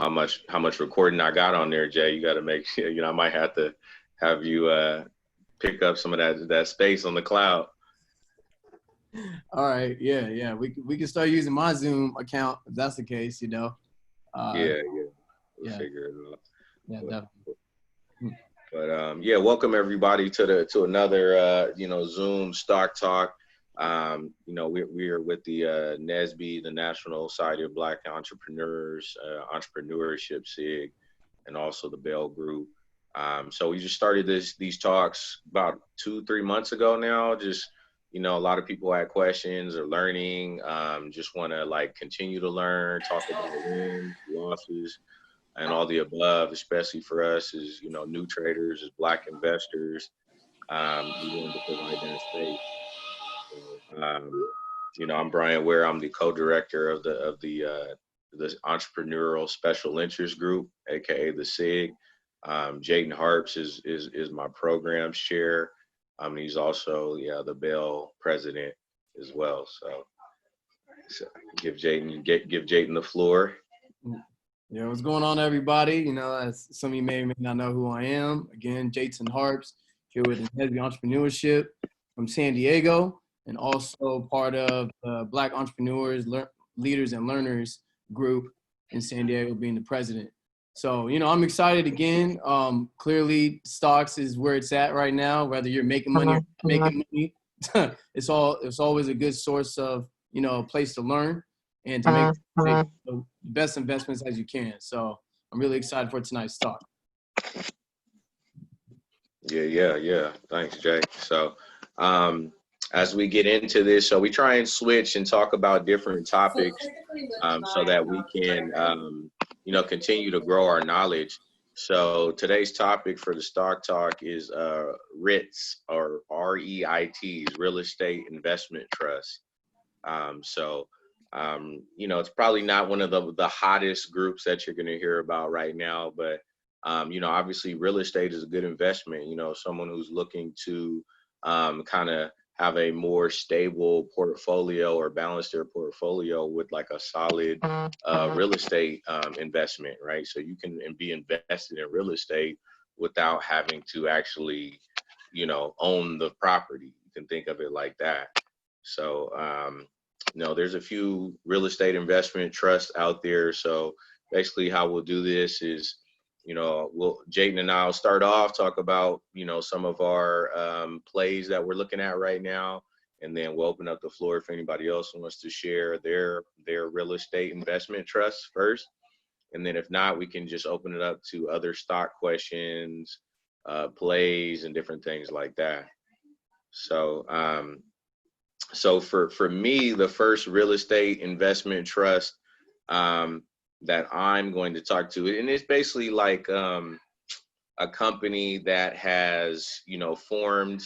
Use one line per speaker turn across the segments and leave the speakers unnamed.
how much recording I got on there, Jay. You got to make sure, I might have to have you pick up some of that space on the cloud.
All right, yeah. We can start using my Zoom account if that's the case,
Yeah. We'll figure it out.
Yeah, definitely.
But yeah, welcome everybody to another Zoom Stock Talk. We are with the NSBE, the National Society of Black Entrepreneurs, Entrepreneurship SIG, and also the B.E.L.L. Group. So we just started these talks about 2-3 months ago now. Just a lot of people had questions or learning. Just want to continue to learn, talk about wins, losses, and all the above, especially for us as new traders, as Black investors. We wanted to provide that space. So, I'm Brian Ware. I'm the co-director of the Entrepreneurial Special Interest Group, aka the SIG. Jayden Harps is my programs chair. He's also the B.E.L.L. president as well. So give Jayden the floor.
Yeah, what's going on, everybody? As some of you may or may not know who I am. Again, Jayden Harps here with NSBE Entrepreneurship from San Diego, and also part of the Black Entrepreneurs, Leaders, and Learners group in San Diego, being the president. So, I'm excited again. Clearly, stocks is where it's at right now. Whether you're making money or not making money, it's always a good source of a place to learn and to make the best investments as you can. So, I'm really excited for tonight's talk.
Yeah. Thanks, Jay. So, as we get into this, so we try and switch and talk about different topics, so that we can, continue to grow our knowledge. So today's topic for the Stock Talk is REITs, or REITs, Real Estate Investment Trust. It's probably not one of the hottest groups that you're going to hear about right now, but obviously real estate is a good investment. Someone who's looking to kind of have a more stable portfolio or balance their portfolio with like a solid real estate investment, right? So you can be invested in real estate without having to actually, own the property. You can think of it like that. So, there's a few real estate investment trusts out there. So basically how we'll do this is, Jayden and I'll start off, talk about, some of our plays that we're looking at right now. And then we'll open up the floor if anybody else wants to share their real estate investment trusts first. And then if not, we can just open it up to other stock questions, plays, and different things like that. So, for me, the first real estate investment trust that I'm going to talk to, and it's basically like a company that has formed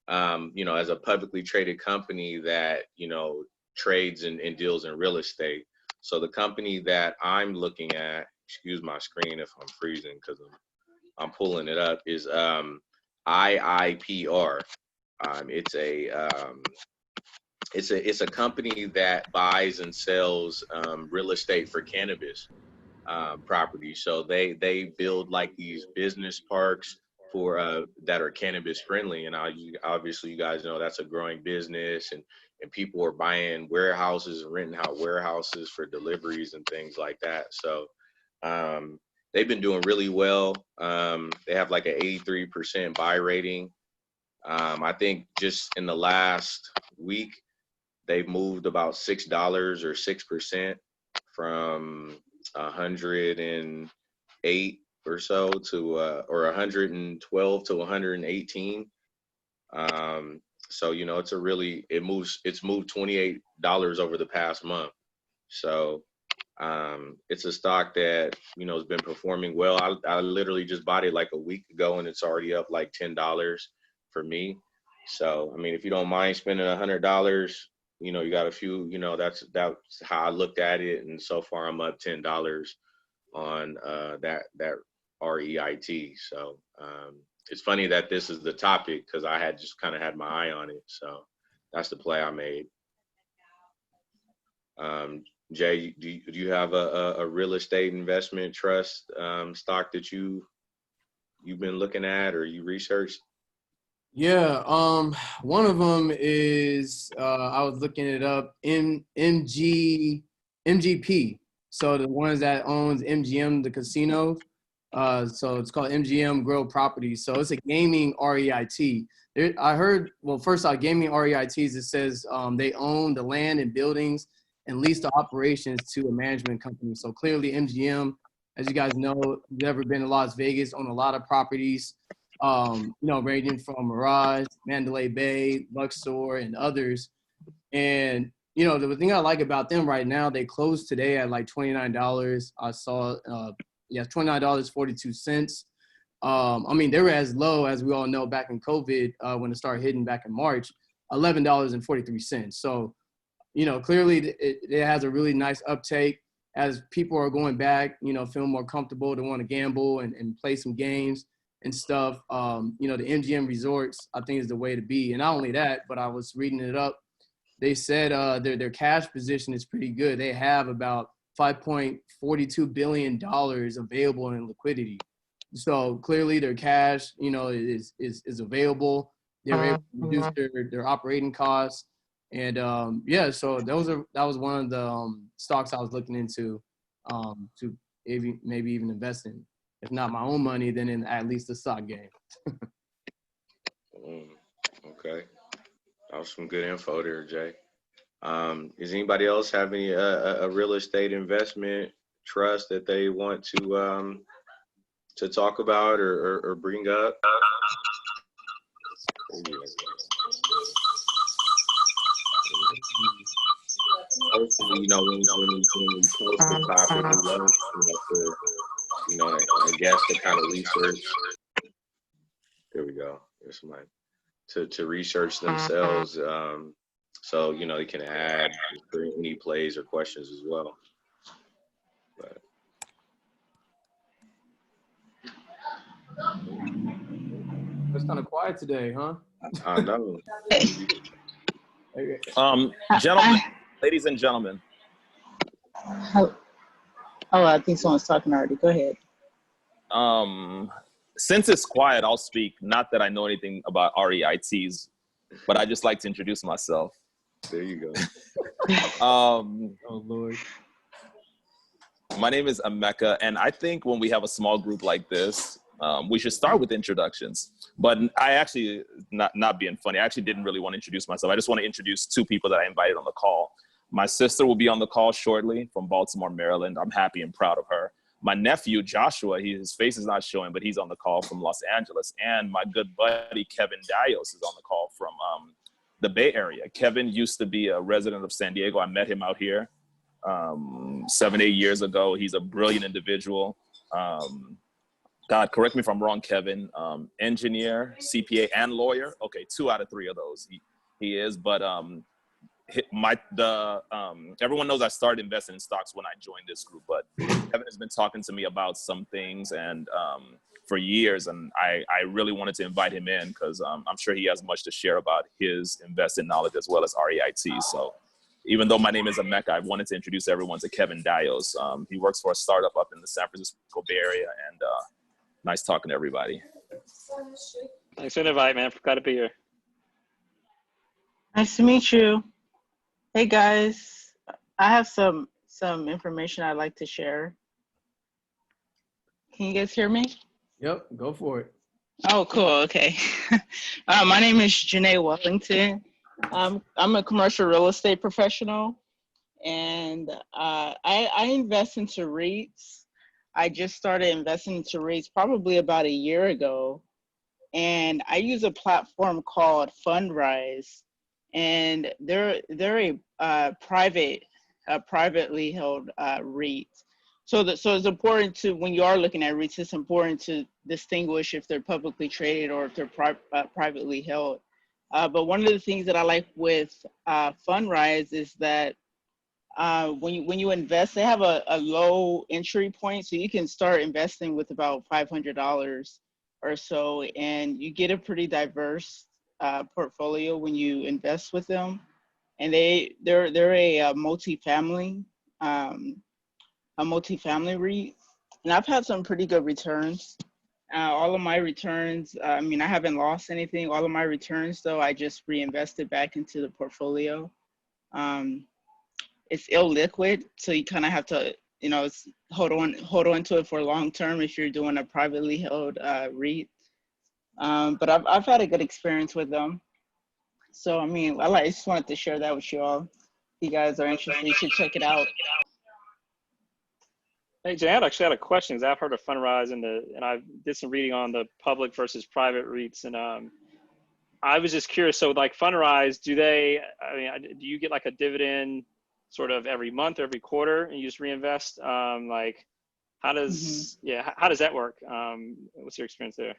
as a publicly traded company that trades and deals in real estate. So the company that I'm looking at, excuse my screen if I'm freezing because I'm pulling it up, is IIPR. It's a company that buys and sells real estate for cannabis properties. So they build like these business parks for that are cannabis friendly. And obviously you guys know that's a growing business, and people are buying warehouses and renting out warehouses for deliveries and things like that. So they've been doing really well. They have like an 83% buy rating. I think just in the last week, they've moved about $6 or 6% from 108 or so to or 112 to 118. So it's moved $28 over the past month. So it's a stock that has been performing well. I literally just bought it like a week ago, and it's already up like $10 for me. So I mean, if you don't mind spending $100, you got a few, that's how I looked at it. And so far I'm up $10 on that REIT. So it's funny that this is the topic because I had just kind of had my eye on it. So that's the play I made. Jay, do you have a real estate investment trust stock that you've been looking at or you researched?
Yeah, one of them is I was looking it up, MGP. So the ones that owns MGM, the casino. So it's called MGM Grow Properties. So it's a gaming REIT. I heard, well, first off, gaming REITs, it says they own the land and buildings and lease the operations to a management company. So clearly MGM, as you guys know, if you've ever been to Las Vegas, own a lot of properties, ranging from Mirage, Mandalay Bay, Luxor, and others. And, the thing I like about them right now, they closed today at like $29. I saw, $29.42. I mean, they were as low as we all know back in COVID when it started hitting back in March, $11.43. So, clearly it has a really nice uptake as people are going back, feeling more comfortable to want to gamble and play some games and stuff. The MGM resorts, I think, is the way to be. And not only that, but I was reading it up. They said their cash position is pretty good. They have about $5.42 billion available in liquidity. So clearly their cash, is available. They were able to reduce their operating costs. And so that was one of the stocks I was looking into to maybe even invest in. If not my own money, then in at least the stock game.
Okay, that was some good info there, Jay. Does anybody else have any a real estate investment trust that they want to talk about or bring up? Hopefully, when we post the topic, we love I guess to kind of research. There we go. There's somebody to research themselves. So they can add any plays or questions as well. But
It's kind of quiet today, huh?
I know.
Gentlemen, ladies and gentlemen.
Oh, I think someone's talking already. Go ahead.
Since it's quiet, I'll speak. Not that I know anything about REITs, but I just like to introduce myself.
There you go.
Oh Lord.
My name is Emeka, and I think when we have a small group like this, we should start with introductions. But I actually, not being funny, I actually didn't really want to introduce myself. I just want to introduce two people that I invited on the call. My sister will be on the call shortly from Baltimore, Maryland. I'm happy and proud of her. My nephew, Joshua, his face is not showing, but he's on the call from Los Angeles. And my good buddy, Kevin Dios, is on the call from the Bay Area. Kevin used to be a resident of San Diego. I met him out here 7, 8 years ago. He's a brilliant individual. God, correct me if I'm wrong, Kevin. Engineer, CPA, and lawyer. Okay, 2 out of 3 of those he is. But everyone knows I started investing in stocks when I joined this group. But Kevin has been talking to me about some things and for years, and I really wanted to invite him in because I'm sure he has much to share about his investing knowledge as well as REIT. So even though my name is Emeka, I wanted to introduce everyone to Kevin Dios. He works for a startup up in the San Francisco Bay Area, and nice talking to everybody.
Thanks for the invite, man. Glad to be here.
Nice to meet you. Hey guys, I have some information I'd like to share. Can you guys hear me?
Yep, go for it.
Oh, cool. Okay. My name is Janae Wellington. I'm a commercial real estate professional, and I invest into REITs. I just started investing into REITs probably about a year ago, and I use a platform called Fundrise, and they're a privately held REIT. So it's important to, when you are looking at REITs, it's important to distinguish if they're publicly traded or if they're privately held. But one of the things that I like with Fundrise is that when you invest, they have a low entry point, so you can start investing with about $500 or so, and you get a pretty diverse portfolio when you invest with them. And they're a multifamily a multifamily REIT, and I've had some pretty good returns. All of my returns, I mean, I haven't lost anything. All of my returns, though, I just reinvested back into the portfolio. It's illiquid, so you kind of have to, hold on to it for long term if you're doing a privately held REIT. But I've had a good experience with them. So I mean, I just wanted to share that with you all. If you guys are interested, you should check it out.
Hey, Jay, I actually had a question. 'Cause I've heard of Fundrise and I did some reading on the public versus private REITs, and I was just curious. So, like Fundrise, do you get like a dividend sort of every month, every quarter, and you just reinvest? Like, how does that work? What's your experience there?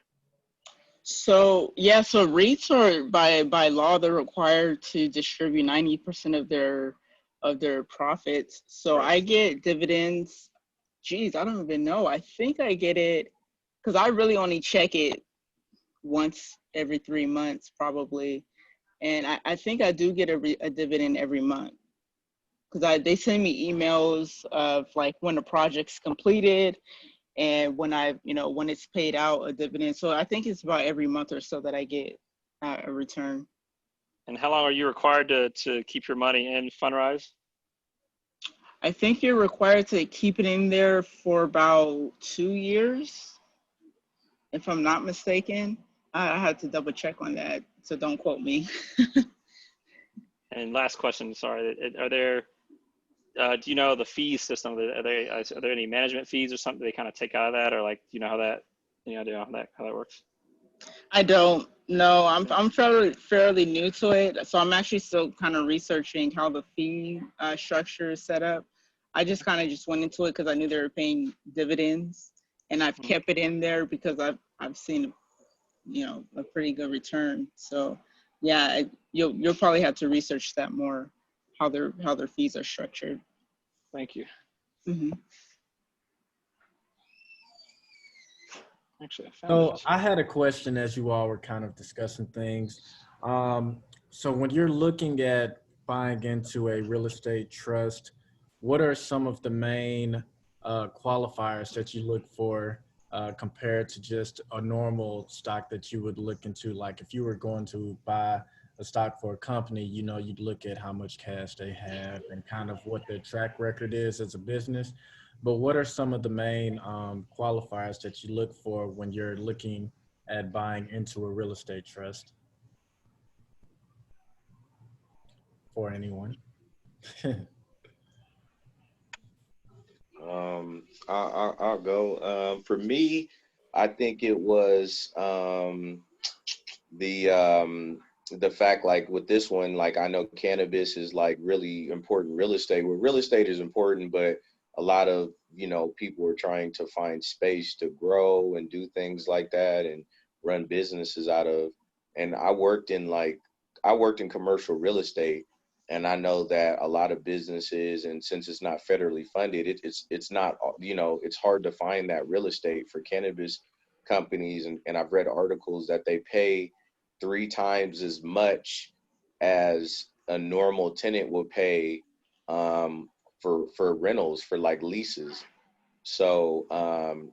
So REITs are by law, they're required to distribute 90% of their profits. So I get dividends. Geez, I don't even know. I think I get it because I really only check it once every 3 months probably. And I think I do get a dividend every month because they send me emails of like when the project's completed and when when it's paid out a dividend. So I think it's about every month or so that I get a return.
And how long are you required to keep your money in Fundrise?
I think you're required to keep it in there for about 2 years, if I'm not mistaken. I had to double check on that, so don't quote me.
And last question, sorry, are there, do you know the fee system? Are there any management fees or something they kind of take out of that, or like, do you know how that, any idea how that works?
I don't know. I'm fairly new to it, so I'm actually still kind of researching how the fee structure is set up. I just went into it because I knew they were paying dividends, and I've kept it in there because I've seen a pretty good return. So yeah, you'll probably have to research that more, how their fees are structured.
Thank you.
Mm-hmm.
Actually,
I had a question as you all were kind of discussing things. So when you're looking at buying into a real estate trust, what are some of the main qualifiers that you look for compared to just a normal stock that you would look into? Like if you were going to buy a stock for a company, you'd look at how much cash they have and kind of what their track record is as a business. But what are some of the main qualifiers that you look for when you're looking at buying into a real estate trust? For anyone?
I'll go. For me, I think it was the fact, like with this one, like I know cannabis is like really important real estate. Well, real estate is important, but a lot of people are trying to find space to grow and do things like that and run businesses out of. And I worked in commercial real estate, and I know that a lot of businesses, and since it's not federally funded, it's not, it's hard to find that real estate for cannabis companies. And I've read articles that they pay 3 times as much as a normal tenant would pay for rentals, for like leases. So,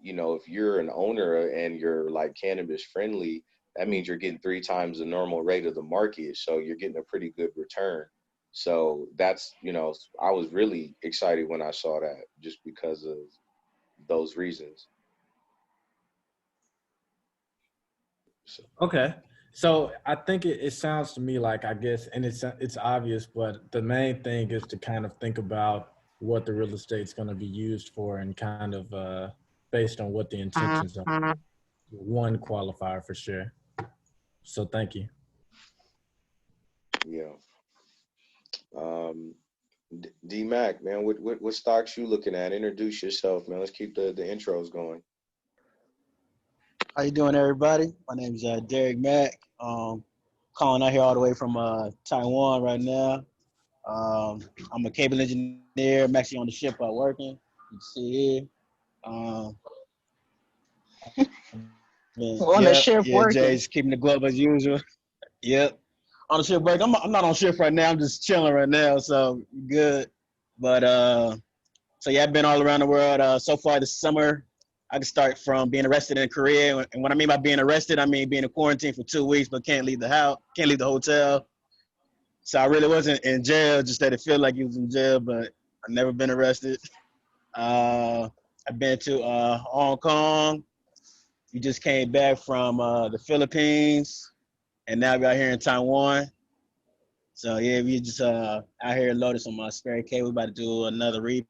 if you're an owner and you're like cannabis friendly, that means you're getting 3 times the normal rate of the market. So you're getting a pretty good return. So that's, I was really excited when I saw that just because of those reasons. So.
Okay. So I think it sounds to me like, I guess, and it's obvious, but the main thing is to kind of think about what the real estate's going to be used for and kind of based on what the intentions are. One qualifier for sure. So thank you.
Yeah. D-Mac, man, what stocks you looking at? Introduce yourself, man. Let's keep the intros going.
How you doing, everybody? My name is Derek Mack. Calling out here all the way from Taiwan right now. I'm a cable engineer. I'm actually on the ship working. You can see here.
On the ship working.
Jay's keeping the glove as usual. Yep. On the ship working. I'm not on shift right now. I'm just chilling right now, so good. But So yeah, I've been all around the world. So far this summer, I can start from being arrested in Korea. And what I mean by being arrested, I mean being in quarantine for 2 weeks, but can't leave the house, can't leave the hotel. So I really wasn't in jail, just that it felt like he was in jail, but I've never been arrested. I've been to Hong Kong. We just came back from the Philippines, and now we're out here in Taiwan. So yeah, we just out here loaded some spare cable. We're about to do another repair.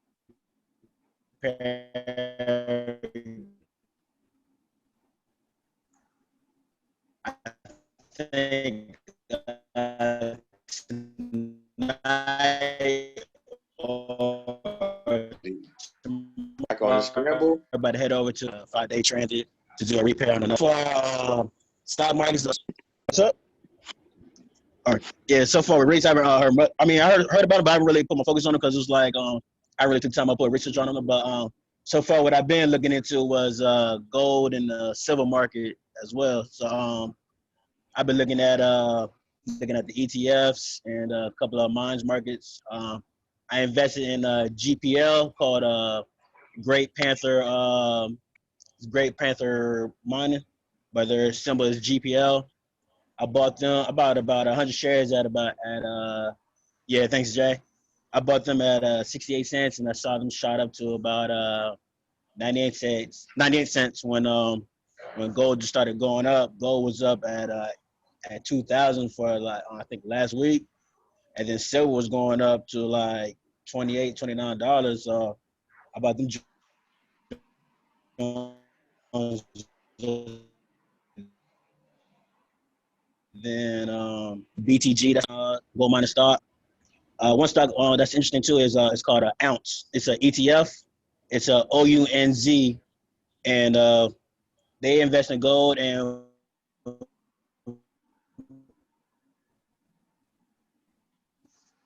I think tonight or
Back on the
tomorrow,
scramble.
about to head over to 5-day transit to do a repair on another. For stock markets, what's up? All right. Yeah, so far with rates, I haven't heard much. I mean, I heard about it, but I haven't really put my focus on it because it was like I really took time to put research on them. But so far, what I've been looking into was gold and the silver market as well. So I've been looking at the ETFs and a couple of mines markets. I invested in GPL called Great Panther Mining, but their symbol is GPL. I bought them about 100 shares yeah, thanks Jay. I bought them at 68 cents and I saw them shot up to about 98 cents when gold just started going up. Gold was up at 2,000 for like I think last week, and then silver was going up to like $28, $29. So I bought them. Then BTG, that's gold mining stock. One stock that's interesting too is it's called an ounce. It's an ETF. It's a OUNZ, and they invest in gold and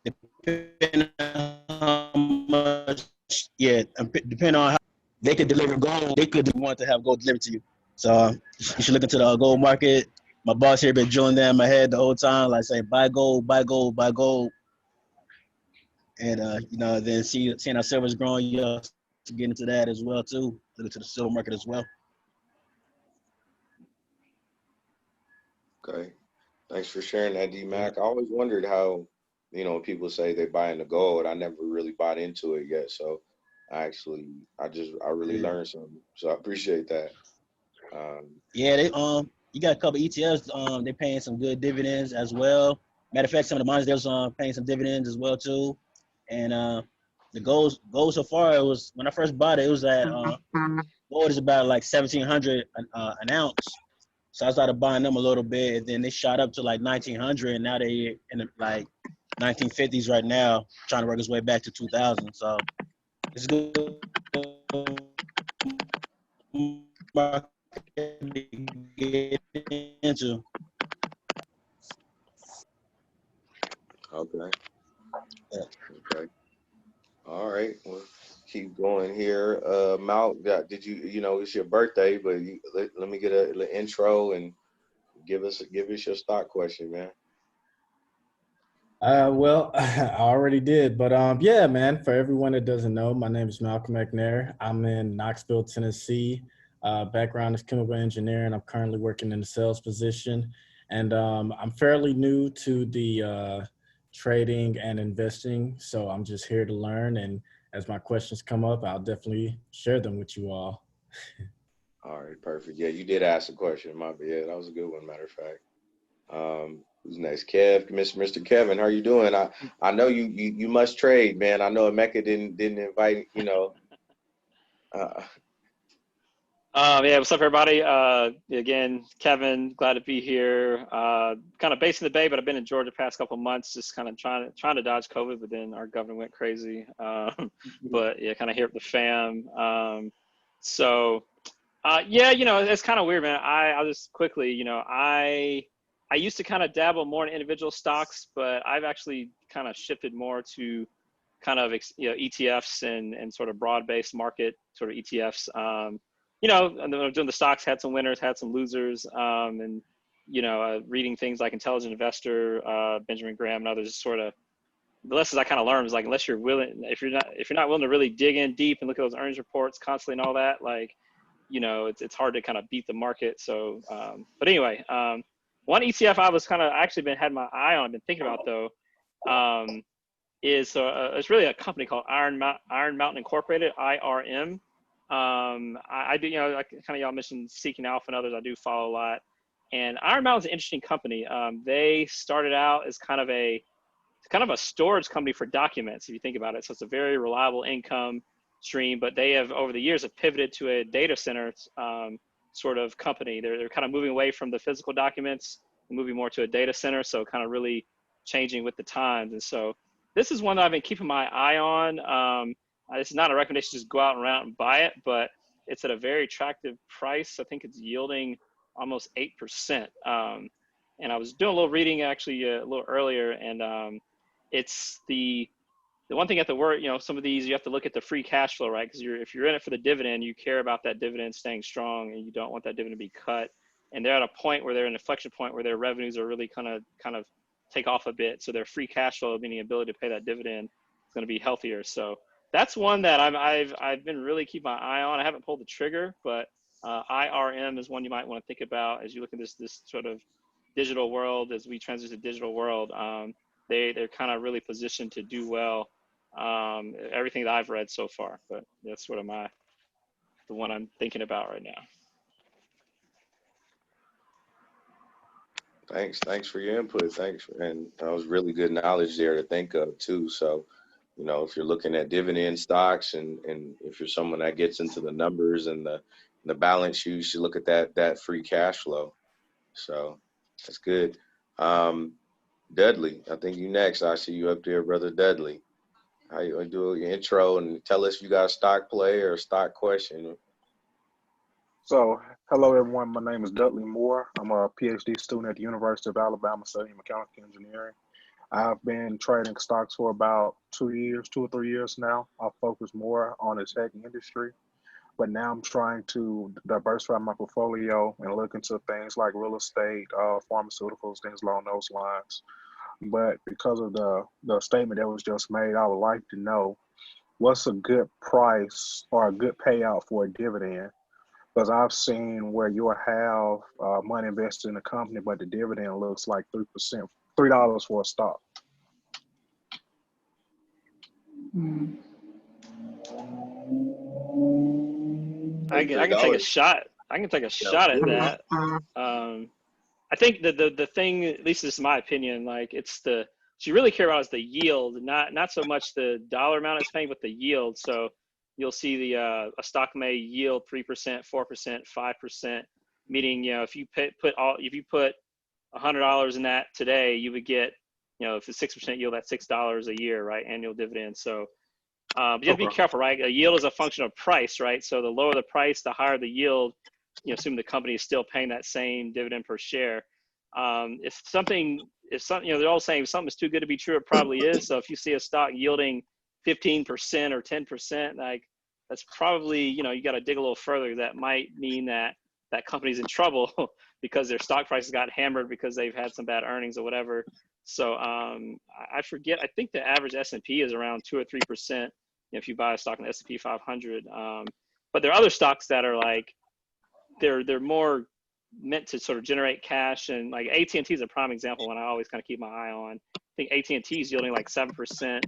depending on how much, yeah, depending on how they could deliver gold, they could want to have gold delivered to you. So you should look into the gold market. My boss here been drilling that in my head the whole time, like say buy gold, buy gold, buy gold, and then seeing how silver's growing, you know, to get into that as well too. Look into the silver market as well.
Okay. Thanks for sharing that, D Mac. I always wondered how, when people say they buy into gold, I never really bought into it yet. So I really
Yeah.
learned something. So I appreciate that. Um,
Yeah, you got a couple ETFs. They're paying some good dividends as well. Matter of fact, some of the mines they're paying some dividends as well too. And the gold so far, it was when I first bought it, it was at gold is about like 1,700 an ounce. So I started buying them a little bit, and then they shot up to like 1,900, and now they in the, like 1950s right now, trying to work its way back to 2,000. So it's good market to get into.
okay. Okay. All right. Well, keep going here. Mal, did it's your birthday, but let me get a little intro and give us your stock question, man.
Well, I already did, but yeah, man. For everyone that doesn't know, my name is Malcolm McNair. I'm in Knoxville, Tennessee. Background is chemical engineering. I'm currently working in the sales position, and I'm fairly new to the trading and investing. So I'm just here to learn, and as my questions come up, I'll definitely share them with you all.
All right, perfect. Yeah, you did ask a question. Yeah, that was a good one, matter of fact. Who's next? Mr. Kevin, how are you doing? I know you must trade, man. I know Emeka didn't invite, uh,
Yeah, what's up, everybody? Again, Kevin, glad to be here. Kind of based in the Bay, but I've been in Georgia the past couple of months, just kind of trying to dodge COVID, but then our governor went crazy. But yeah, kind of here with the fam. Yeah, it's kind of weird, man. I'll just quickly, I used to kind of dabble more in individual stocks, but I've actually kind of shifted more to kind of ETFs and sort of broad-based market sort of ETFs. And then doing the stocks, had some winners, had some losers, and reading things like Intelligent Investor, Benjamin Graham, and others, sort of the lessons I kind of learned is like, unless you're willing, if you're not willing to really dig in deep and look at those earnings reports constantly and all that, like, you know, it's hard to kind of beat the market. So, but anyway, one ETF I was actually had my eye on, been thinking about though, is it's really a company called Iron Mountain Incorporated, IRM. I do, you know, like kind of y'all mentioned Seeking Alpha and others, I do follow a lot. And Iron Mountain's an interesting company. They started out as kind of a storage company for documents, if you think about it. So it's a very reliable income stream, but they have over the years have pivoted to a data center sort of company. They're kind of moving away from the physical documents and moving more to a data center. So kind of really changing with the times. And so this is one that I've been keeping my eye on. It's not a recommendation to just go out and buy it, but it's at a very attractive price. I think it's yielding almost 8%. And I was doing a little reading actually a little earlier, and it's the one thing at the word, you know, some of these you have to look at the free cash flow, right? Because if you're in it for the dividend, you care about that dividend staying strong, and you don't want that dividend to be cut. And they're at a point where they're an inflection point where their revenues are really kind of take off a bit. So their free cash flow, meaning ability to pay that dividend, is going to be healthier. So that's one that I've been really keeping my eye on. I haven't pulled the trigger, but IRM is one you might want to think about as you look at this sort of digital world, as we transition to digital world. They're kind of really positioned to do well. Everything that I've read so far, but that's sort of the one I'm thinking about right now.
Thanks for your input. And that was really good knowledge there to think of too. So, you know, if you're looking at dividend stocks, and if you're someone that gets into the numbers and the balance sheet, you should look at that free cash flow. So that's good. Dudley, I think you next. I see you up there, brother Dudley. How you do your intro and tell us if you got a stock play or a stock question.
So, hello everyone. My name is Dudley Moore. I'm a PhD student at the University of Alabama studying mechanical engineering. I've been trading stocks for about 2 or 3 years now. I focus more on the tech industry, but now I'm trying to diversify my portfolio and look into things like real estate, pharmaceuticals, things along those lines. But because of the statement that was just made, I would like to know what's a good price or a good payout for a dividend. Because I've seen where you'll have money invested in a company, but the dividend looks like 3%, $3 for a stock.
I can take a shot. I can take a shot at that. I think the thing, at least this is my opinion, like what you really care about is the yield, not so much the dollar amount it's paying, but the yield. So you'll see a stock may yield 3%, 4%, 5%, meaning, you know, if you put $100 in that today, you would get, you know, if it's 6% yield, that's $6 a year, right? Annual dividend. So, but you have to be careful, right? A yield is a function of price, right? So the lower the price, the higher the yield, you know, assuming the company is still paying that same dividend per share. If something, you know, they're all saying if something is too good to be true, it probably is. So if you see a stock yielding 15% or 10%, like that's probably, you know, you got to dig a little further. That might mean that company's in trouble because their stock prices got hammered because they've had some bad earnings or whatever. So I forget, I think the average S&P is around 2 or 3%, if you buy a stock in the S&P 500. But there are other stocks that are like, they're more meant to sort of generate cash, and like AT&T is a prime example one I always kind of keep my eye on. I think AT&T is yielding like 7%.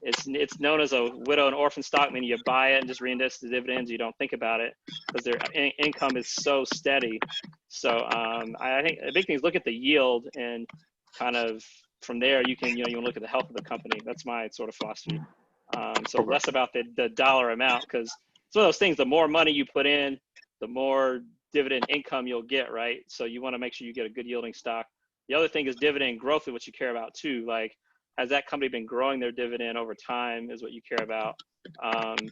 It's known as a widow and orphan stock, meaning you buy it and just reinvest the dividends. You don't think about it because their income is so steady. So I think the big thing is look at the yield, and kind of from there you can look at the health of the company. That's my sort of philosophy. So less about the dollar amount, because it's one of those things. The more money you put in, the more dividend income you'll get, right? So you want to make sure you get a good yielding stock. The other thing is dividend growth is what you care about too. Like, has that company been growing their dividend over time is what you care about. And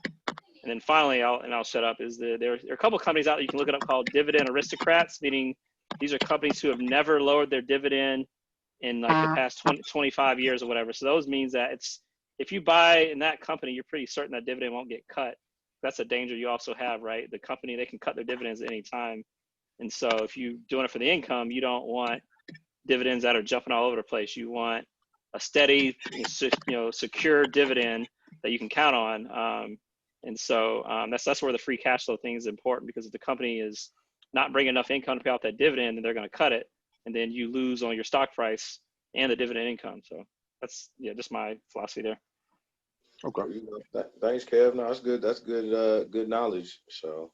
then finally, I'll shut up, is there are a couple of companies out there you can look it up called dividend aristocrats, meaning these are companies who have never lowered their dividend in like the past 25 years or whatever. So those means that if you buy in that company, you're pretty certain that dividend won't get cut. That's a danger you also have, right? The company, they can cut their dividends at any time. And so if you're doing it for the income, you don't want dividends that are jumping all over the place. You want a steady, secure dividend that you can count on. And so that's where the free cash flow thing is important, because if the company is not bringing enough income to pay out that dividend, then they're going to cut it, and then you lose on your stock price and the dividend income. So that's just my philosophy there.
Okay.
Thanks, Kev. No, that's good. That's good. Good knowledge. So,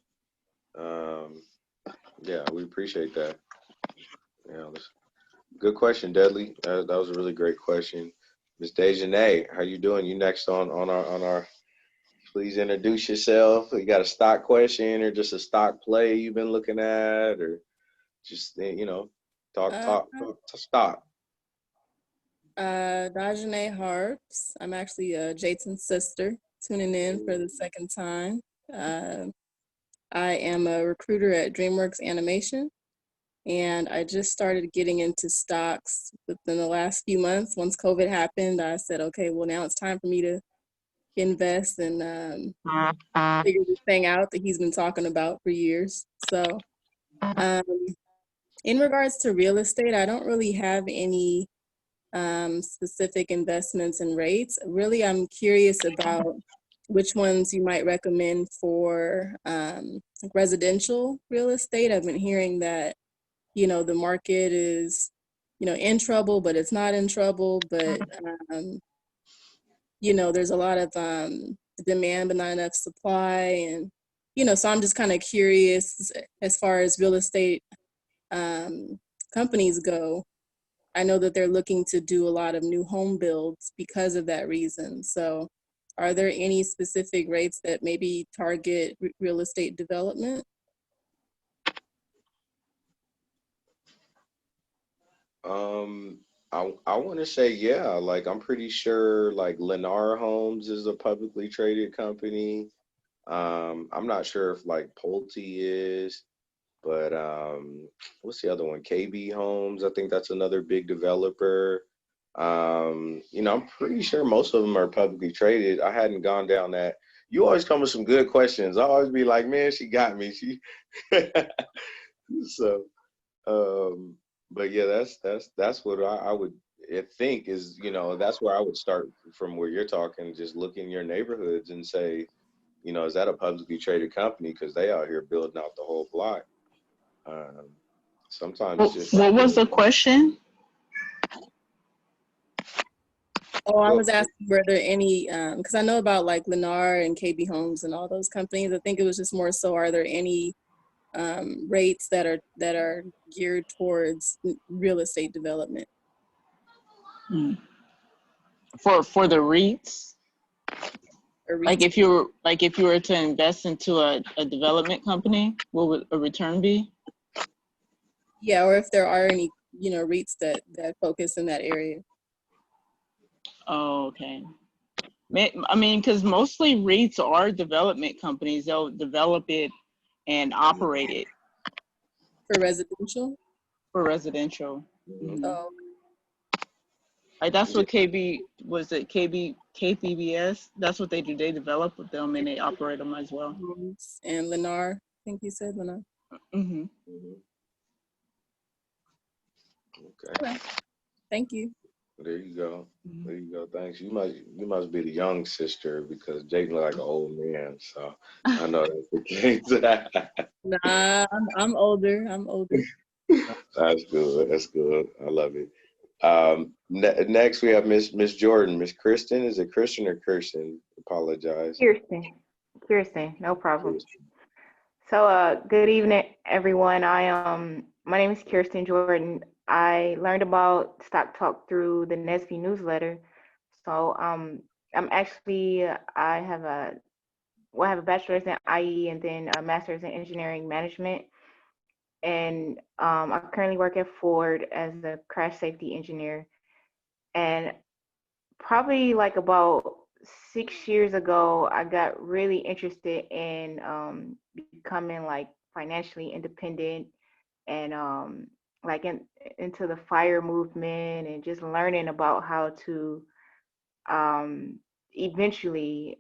yeah, we appreciate that. Yeah, good question, Dudley. That was a really great question. Ms. Dejanay, how you doing? You next on our. Please introduce yourself. You got a stock question or just a stock play you've been looking at, or just talk stock.
Dajane Harps. I'm actually Jason's sister, tuning in for the second time. I am a recruiter at DreamWorks Animation, and I just started getting into stocks within the last few months. Once COVID happened, I said, okay, well, now it's time for me to invest and figure this thing out that he's been talking about for years. So in regards to real estate, I don't really have any specific investments and rates. Really, I'm curious about which ones you might recommend for residential real estate. I've been hearing that, the market is, in trouble, but it's not in trouble. But, there's a lot of demand, but not enough supply. And, so I'm just kind of curious as far as real estate companies go. I know that they're looking to do a lot of new home builds because of that reason. So are there any specific rates that maybe target real estate development?
I want to say, yeah, like I'm pretty sure like Lennar Homes is a publicly traded company. I'm not sure if like Pulte is, but what's the other one? KB Homes, I think that's another big developer. I'm pretty sure most of them are publicly traded. I hadn't gone down that. You always come with some good questions. I always be like, man, she got me. So, but yeah, that's what I would think is, that's where I would start from where you're talking, just look in your neighborhoods and say, is that a publicly traded company? Because they out here building out the whole block. Sometimes it's just
What was the question?
Oh, I was asking, were there any, because I know about like Lennar and KB Homes and all those companies. I think it was just more so, are there any rates that are geared towards real estate development?
For the REITs? Like if you were to invest into a development company, what would a return be?
Yeah, or if there are any, REITs that focus in that area.
Oh, okay. I mean, because mostly REITs are development companies. They'll develop it and operate it.
For residential?
For residential.
Mm-hmm.
Oh.
Like that's what KPBS, that's what they do. They develop with them and they operate them as well.
And Lennar, I think you said Lennar.
Mm-hmm.
Okay.
Thank you.
There you go. There you go. Thanks. You must be the young sister, because Jake look like an old man. So I know that's the case.
Nah, I'm older.
That's good. That's good. I love it. Next we have Miss Jordan. Miss Kristen. Is it Kristen or Kirsten? Apologize.
Kirsten, no problem. So, good evening, everyone. My name is Kirsten Jordan. I learned about Stock Talk through the NSBE newsletter. So, I have a bachelor's in IE and then a master's in engineering management. And I currently work at Ford as a crash safety engineer. And probably like about 6 years ago, I got really interested in becoming like financially independent and into the FIRE movement, and just learning about how to eventually,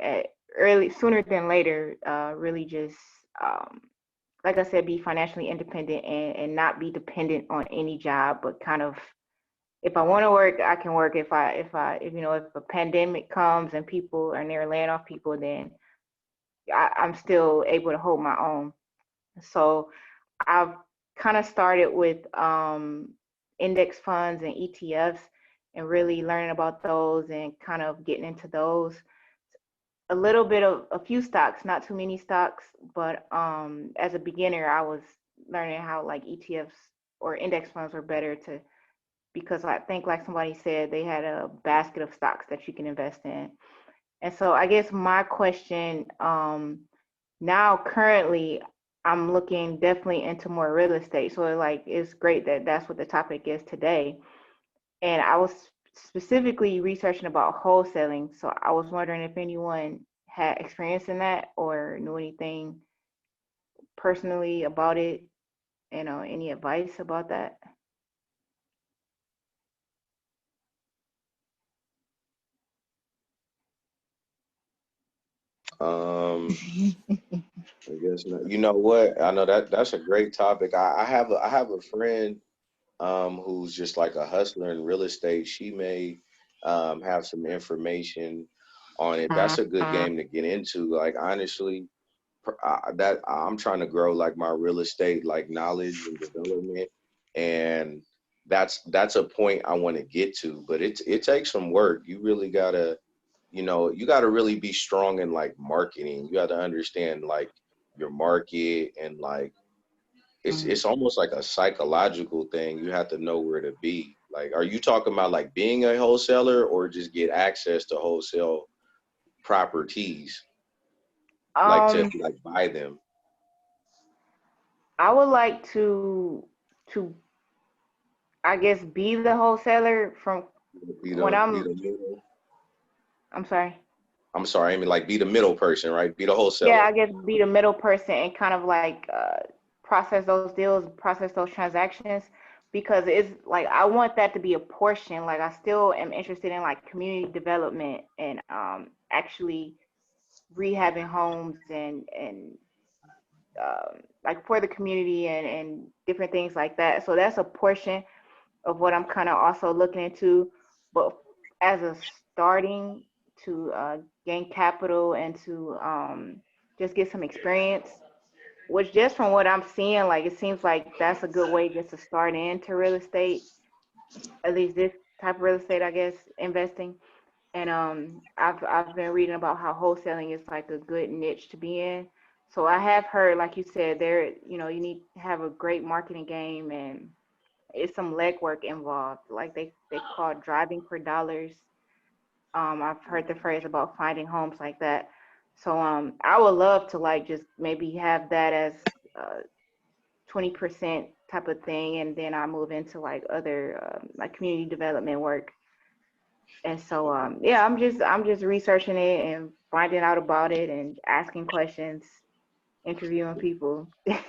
sooner than later, really just like I said, be financially independent and not be dependent on any job, but kind of if I want to work, I can work. If a pandemic comes and people are near laying off people, then I'm still able to hold my own. So I've kind of started with index funds and ETFs and really learning about those and kind of getting into those. A little bit of a few stocks, not too many stocks, but as a beginner, I was learning how like ETFs or index funds were better to, because I think like somebody said, they had a basket of stocks that you can invest in. And so I guess my question now currently I'm looking definitely into more real estate. So like it's great that that's what the topic is today. And I was specifically researching about wholesaling. So I was wondering if anyone had experience in that or knew anything personally about it, any advice about that.
I guess not. You know what? I know that's a great topic. I have a friend who's just like a hustler in real estate. She may have some information on it. That's a good game to get into. Like honestly, that I'm trying to grow like my real estate like knowledge and development, and that's a point I want to get to. But it takes some work. You really gotta, you gotta really be strong in like marketing. You got to understand like your market and like it's almost like a psychological thing. You have to know where to be. Like, are you talking about like being a wholesaler or just get access to wholesale properties, like to
Um,
like buy them?
I would like to I guess be the wholesaler from when
Be the middle.
I'm sorry.
I'm sorry, I mean like be the middle person, right? Be the
Yeah,
wholesaler.
I guess be the middle person and kind of like process those deals, process those transactions, because it's like I want that to be a portion. Like I still am interested in like community development and actually rehabbing homes and like for the community and different things like that. So that's a portion of what I'm kind of also looking into. But as a starting to gain capital and to just get some experience, which just from what I'm seeing, like it seems like that's a good way just to start into real estate, at least this type of real estate, I guess, investing. And I've been reading about how wholesaling is like a good niche to be in. So I have heard, like you said, you need to have a great marketing game and it's some legwork involved. Like they call it driving for dollars. I've heard the phrase about finding homes like that. So I would love to like just maybe have that as 20% type of thing, and then I move into like other like community development work. And so yeah, I'm just researching it and finding out about it and asking questions, interviewing people.
Well,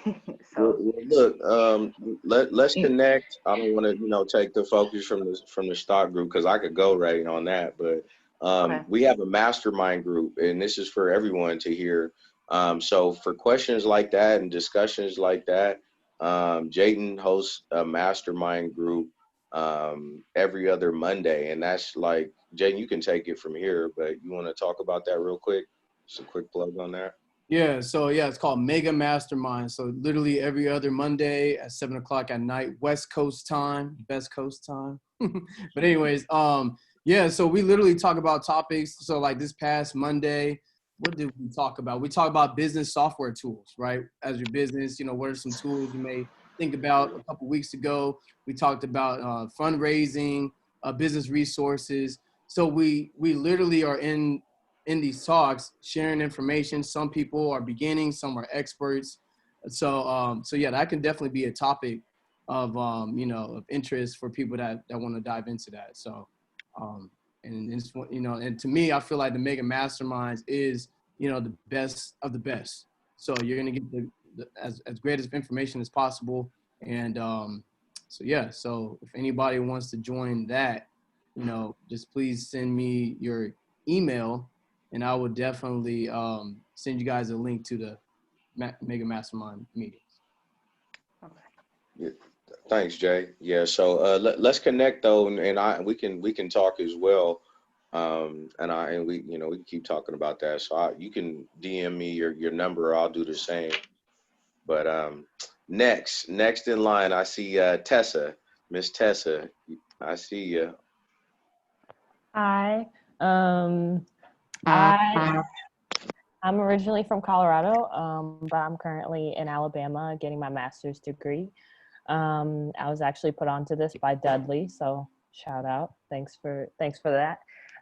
So
look, let's connect. I don't want to, take the focus from the stock group because I could go right on that. But
okay.
we have a mastermind group, and this is for everyone to hear. So for questions like that and discussions like that, Jayden hosts a mastermind group every other Monday, and that's like Jayden. You can take it from here, but you want to talk about that real quick? Just a quick plug on that.
Yeah, so yeah, it's called Mega Mastermind. So literally every other Monday at 7 o'clock at night, West Coast time, Best Coast time. But anyways, yeah, so we literally talk about topics. So like this past Monday, what did we talk about? We talk about business software tools, right? As your business, what are some tools you may think about? A couple weeks ago, we talked about fundraising, business resources. So we literally are in these talks, sharing information. Some people are beginning, some are experts. So yeah, that can definitely be a topic of of interest for people that want to dive into that. So and it's, and to me, I feel like the Mega Masterminds is the best of the best. So you're gonna get the as great of information as possible. And so yeah, so if anybody wants to join that, just please send me your email and I will definitely send you guys a link to the Mega Mastermind meetings.
Okay.
Yeah. Thanks, Jay. Yeah, so let's connect though, and we can talk as well. And we we can keep talking about that. So you can DM me your number, or I'll do the same. But next in line, I see Tessa, Miss Tessa. I see you.
Hi. Um, I I'm originally from Colorado, but I'm currently in Alabama getting my master's degree. I was actually put onto this by Dudley, so shout out. Thanks for that.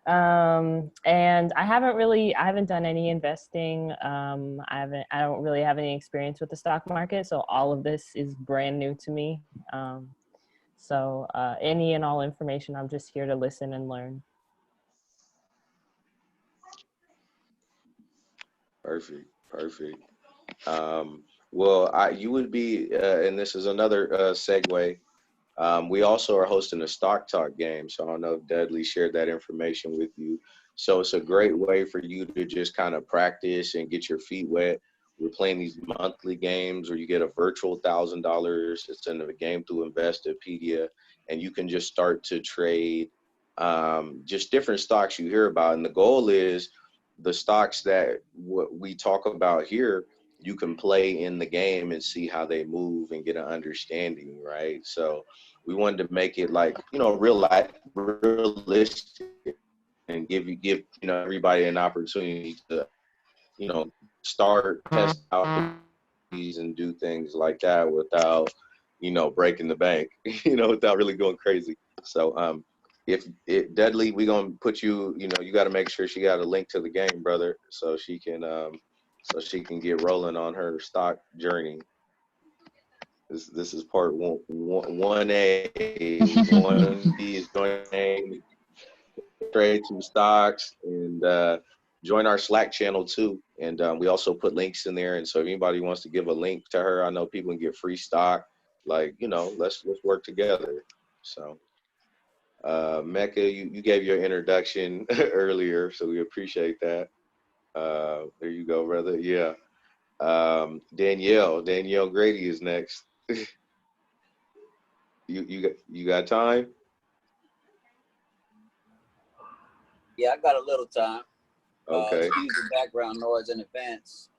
And I haven't done any investing. I don't really have any experience with the stock market, so all of this is brand new to me. Any and all information, I'm just here to listen and learn.
Perfect, perfect. Well, you would be, and this is another segue. We also are hosting a stock talk game. So I don't know if Dudley shared that information with you. So it's a great way for you to just kind of practice and get your feet wet. We're playing these monthly games where you get a virtual $1,000. It's in a game through Investopedia, and you can just start to trade just different stocks you hear about. And the goal is the stocks that what we talk about here, you can play in the game and see how they move and get an understanding, right? So we wanted to make it like, real life, realistic, and give everybody an opportunity to, start, test out these and do things like that without, breaking the bank, without really going crazy. So if Dudley, we gonna put you, you got to make sure she got a link to the game, brother, so she can get rolling on her stock journey. This is part one A. 1B is joining, trade some stocks, and join our Slack channel too. And we also put links in there. And so if anybody wants to give a link to her, I know people can get free stock. Like, let's work together. So Mecca, you gave your introduction earlier, so we appreciate that. There you go, brother. Yeah. Danielle Grady is next. You got time?
Yeah, I got a little time.
Okay.
Excuse the background noise in advance.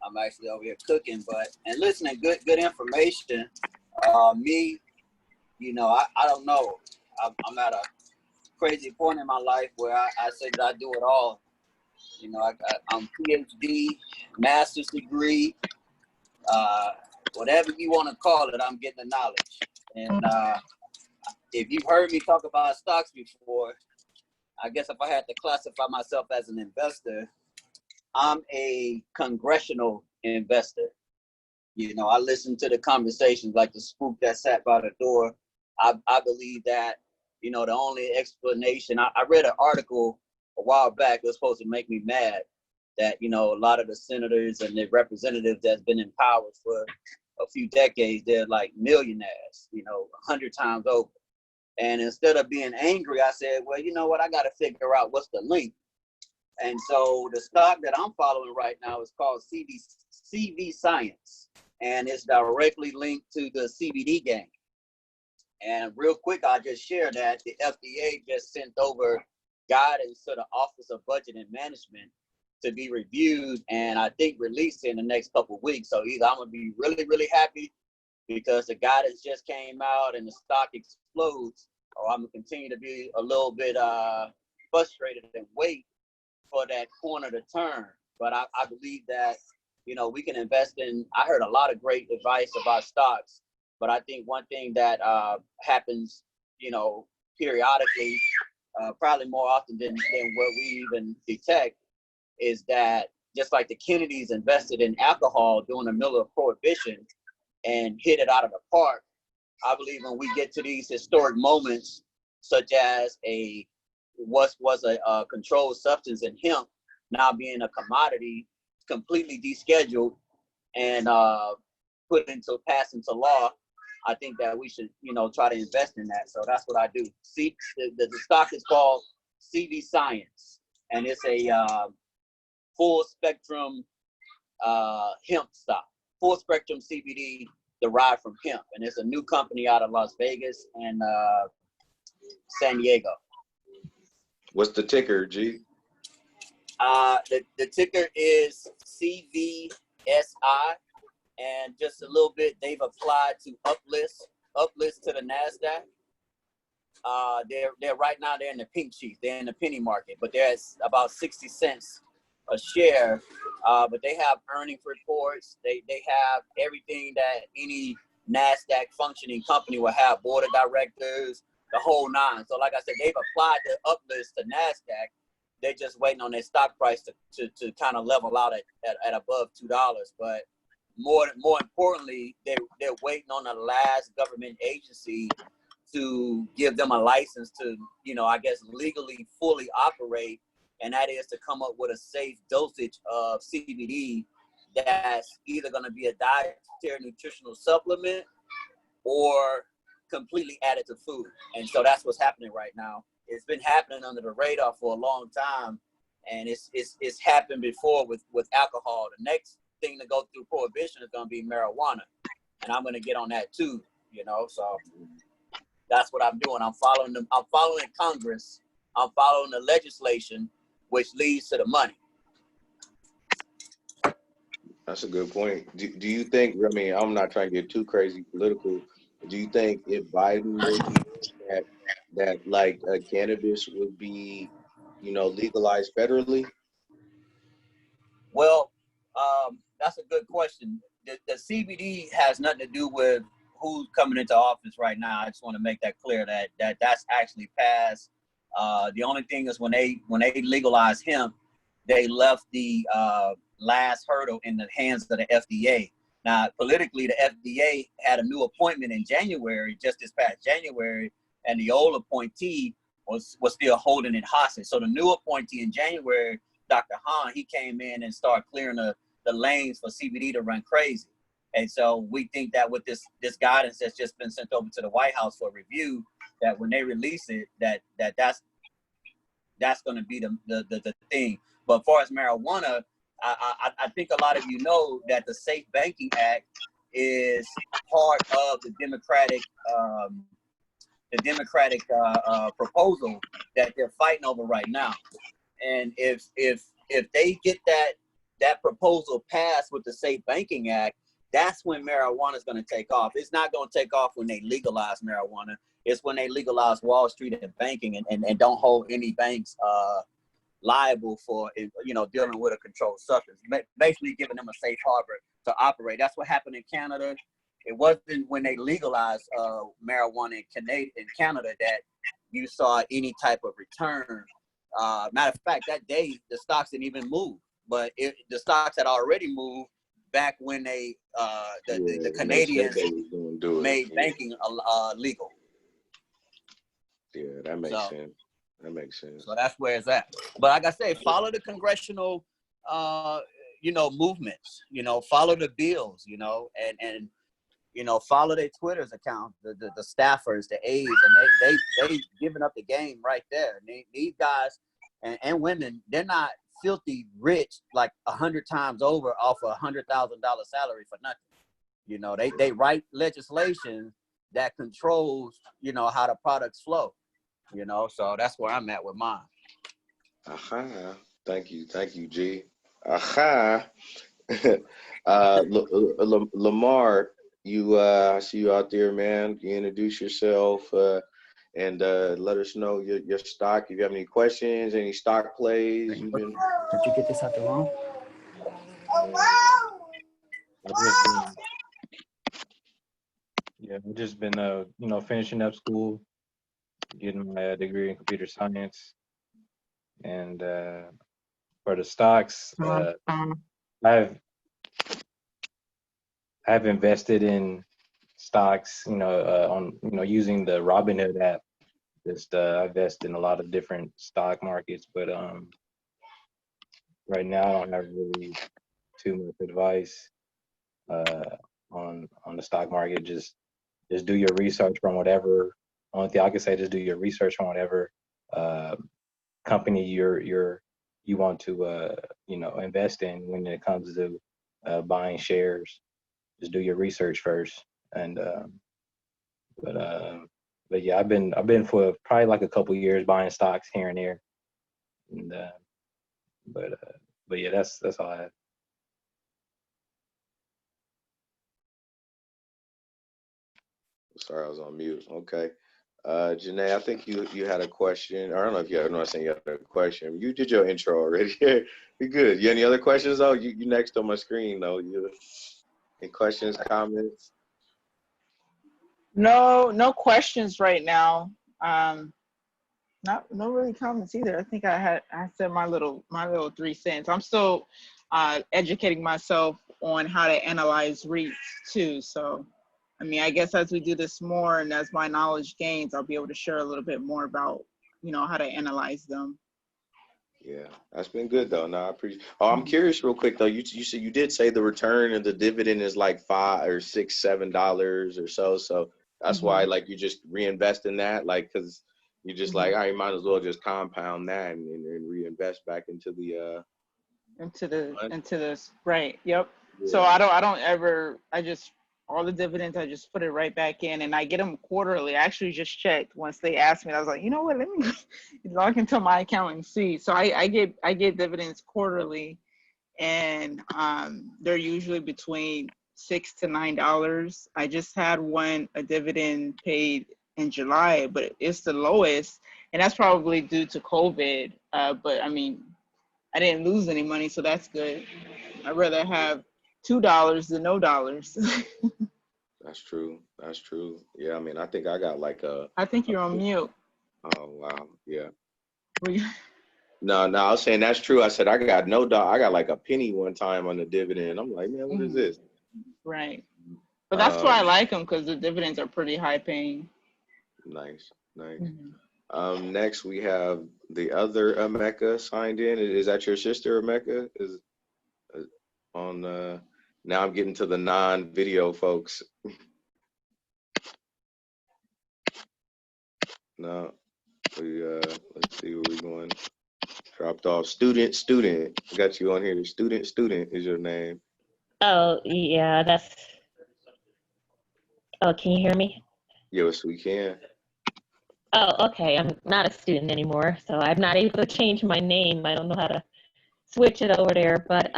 I'm actually over here cooking, and listening. Good information. Me, I don't know. I'm at a crazy point in my life where I say that I do it all. I'm PhD, master's degree, whatever you want to call it. I'm getting the knowledge. And if you've heard me talk about stocks before, I guess if I had to classify myself as an investor, I'm a congressional investor. I listen to the conversations like the spook that sat by the door. I believe that, the only explanation, I read an article a while back, it was supposed to make me mad that, a lot of the senators and the representatives that's been in power for a few decades, they're like millionaires, 100 times over. And instead of being angry, I said, well, you know what? I got to figure out what's the link. And so the stock that I'm following right now is called CV Science. And it's directly linked to the CBD game. And real quick, I'll just share that the FDA just sent over guidance to the Office of Budget and Management to be reviewed and I think released in the next couple of weeks. So either I'm going to be really, really happy because the guidance just came out and the stock explodes, or I'm gonna continue to be a little bit frustrated and wait for that corner to turn. But I believe that, we can invest in, I heard a lot of great advice about stocks, but I think one thing that happens, periodically, probably more often than what we even detect, is that just like the Kennedys invested in alcohol during the middle of Prohibition, and hit it out of the park. I believe when we get to these historic moments, such as what was a controlled substance in hemp now being a commodity, completely descheduled and passed into law, I think that we should, try to invest in that. So that's what I do. See, the stock is called CV Science, and it's a full spectrum hemp stock, full spectrum CBD derived from hemp, and it's a new company out of Las Vegas and San Diego.
What's the ticker, G?
The ticker is CVSI, and just a little bit, they've applied to uplist to the NASDAQ. They're right now, they're in the pink sheet. They're in the penny market, but they're at about 60 cents a share. But they have earnings reports. They have everything that any NASDAQ functioning company will have, board of directors, the whole nine. So like I said, they've applied to uplist to NASDAQ. They're just waiting on their stock price to kind of level out at above $2. But more importantly, they're waiting on the last government agency to give them a license to, I guess, legally fully operate. And that is to come up with a safe dosage of CBD that's either going to be a dietary nutritional supplement or completely added to food. And so that's what's happening right now. It's been happening under the radar for a long time, and it's happened before with alcohol. The next thing to go through prohibition is going to be marijuana, and I'm going to get on that too. So that's what I'm doing. I'm following Congress. I'm following the legislation, which leads to the money.
That's a good point. Do you think, I mean, I'm not trying to get too crazy political, but do you think if Biden would that like cannabis would be, legalized federally?
Well, that's a good question. The CBD has nothing to do with who's coming into office right now. I just want to make that clear that's actually passed. The only thing is when they legalized hemp, they left the last hurdle in the hands of the FDA. Now, politically, the FDA had a new appointment in January, just this past January, and the old appointee was still holding it hostage. So the new appointee in January, Dr. Hahn, he came in and started clearing the lanes for CBD to run crazy. And so we think that with this guidance that's just been sent over to the White House for review, that when they release it, that's going to be the thing. But as far as marijuana, I think a lot of you know that the Safe Banking Act is part of the Democratic proposal that they're fighting over right now. And if they get that proposal passed with the Safe Banking Act, that's when marijuana is going to take off. It's not going to take off when they legalize marijuana. It's when they legalize Wall Street and banking and don't hold any banks liable for dealing with a controlled substance, basically giving them a safe harbor to operate. That's what happened in Canada. It wasn't when they legalized marijuana in Canada that you saw any type of return. Matter of fact, that day the stocks didn't even move, but the stocks had already moved back when the Canadians made banking legal.
Yeah, that makes sense. That makes sense.
So that's where it's at. But like I say, follow the congressional, movements. Follow the bills. And follow their Twitter's account, the staffers, the aides, and they giving up the game right there. These guys and women, they're not filthy rich like 100 times over off a $100,000 salary for nothing. They write legislation that controls how the products flow. So that's where I'm at with mine.
Aha. Thank you, G. Aha. Lamar, I see you out there, man. You introduce yourself and let us know your stock. If you have any questions, any stock plays. Did
you get this out the room?
I've just been finishing up school, getting my degree in computer science, and for the stocks, I've invested in stocks, on using the Robinhood app. Just I invest in a lot of different stock markets, but right now I don't have really too much advice on the stock market. Just do your research from whatever. Only thing I can say, just do your research on whatever company you want to invest in when it comes to buying shares. just do your research first. And but yeah, I've been for probably like a couple years buying stocks here and there. And but yeah, that's all I have.
Sorry, I was on mute. Okay. Janae, I think you had a question. Or I don't know if you had, I'm not saying you had a question. You did your intro already. You're good. You any other questions though? You next on my screen though. You any questions, comments?
No questions right now. No really comments either. I think I said my little 3 cents. I'm still educating myself on how to analyze REITs too. So, I mean, I guess as we do this more and as my knowledge gains, I'll be able to share a little bit more about, how to analyze them.
Yeah, that's been good though. No, I appreciate. Oh, I'm curious real quick though. You said you did say the return and the dividend is like $5 or $6, $7 or so. So that's why like you just reinvest in that, like because you just like, all right, might as well just compound that and reinvest back into the
into this, right. Yep.
yeah.
So I just all the dividends, I just put it right back in, and I get them quarterly. I actually just checked once they asked me. I was like, you know what, let me log into my account and see. So I get dividends quarterly, and they're usually between $6 to $9. I just had a dividend paid in July, but it's the lowest, and that's probably due to COVID. But I mean, I didn't lose any money, so that's good. I'd rather have $2 than no dollars.
That's true. That's true. Yeah, I mean, I think I got like
I think you're on mute.
oh wow, yeah. No, I was saying that's true. I said I got no dog. I got like a penny one time on the dividend. I'm like, man, what is this?
Right. But that's why I like them, because the dividends are pretty high paying.
Nice. Next we have the other Emeka signed in. Is that your sister, Emeka? Is on now I'm getting to the non-video folks. No, let's see where we're going. Dropped off. Student. I got you on here. Student is your name.
Oh, yeah, oh, can you hear me?
Yes, we can.
Oh, okay. I'm not a student anymore, so I'm not able to change my name. I don't know how to switch it over there. But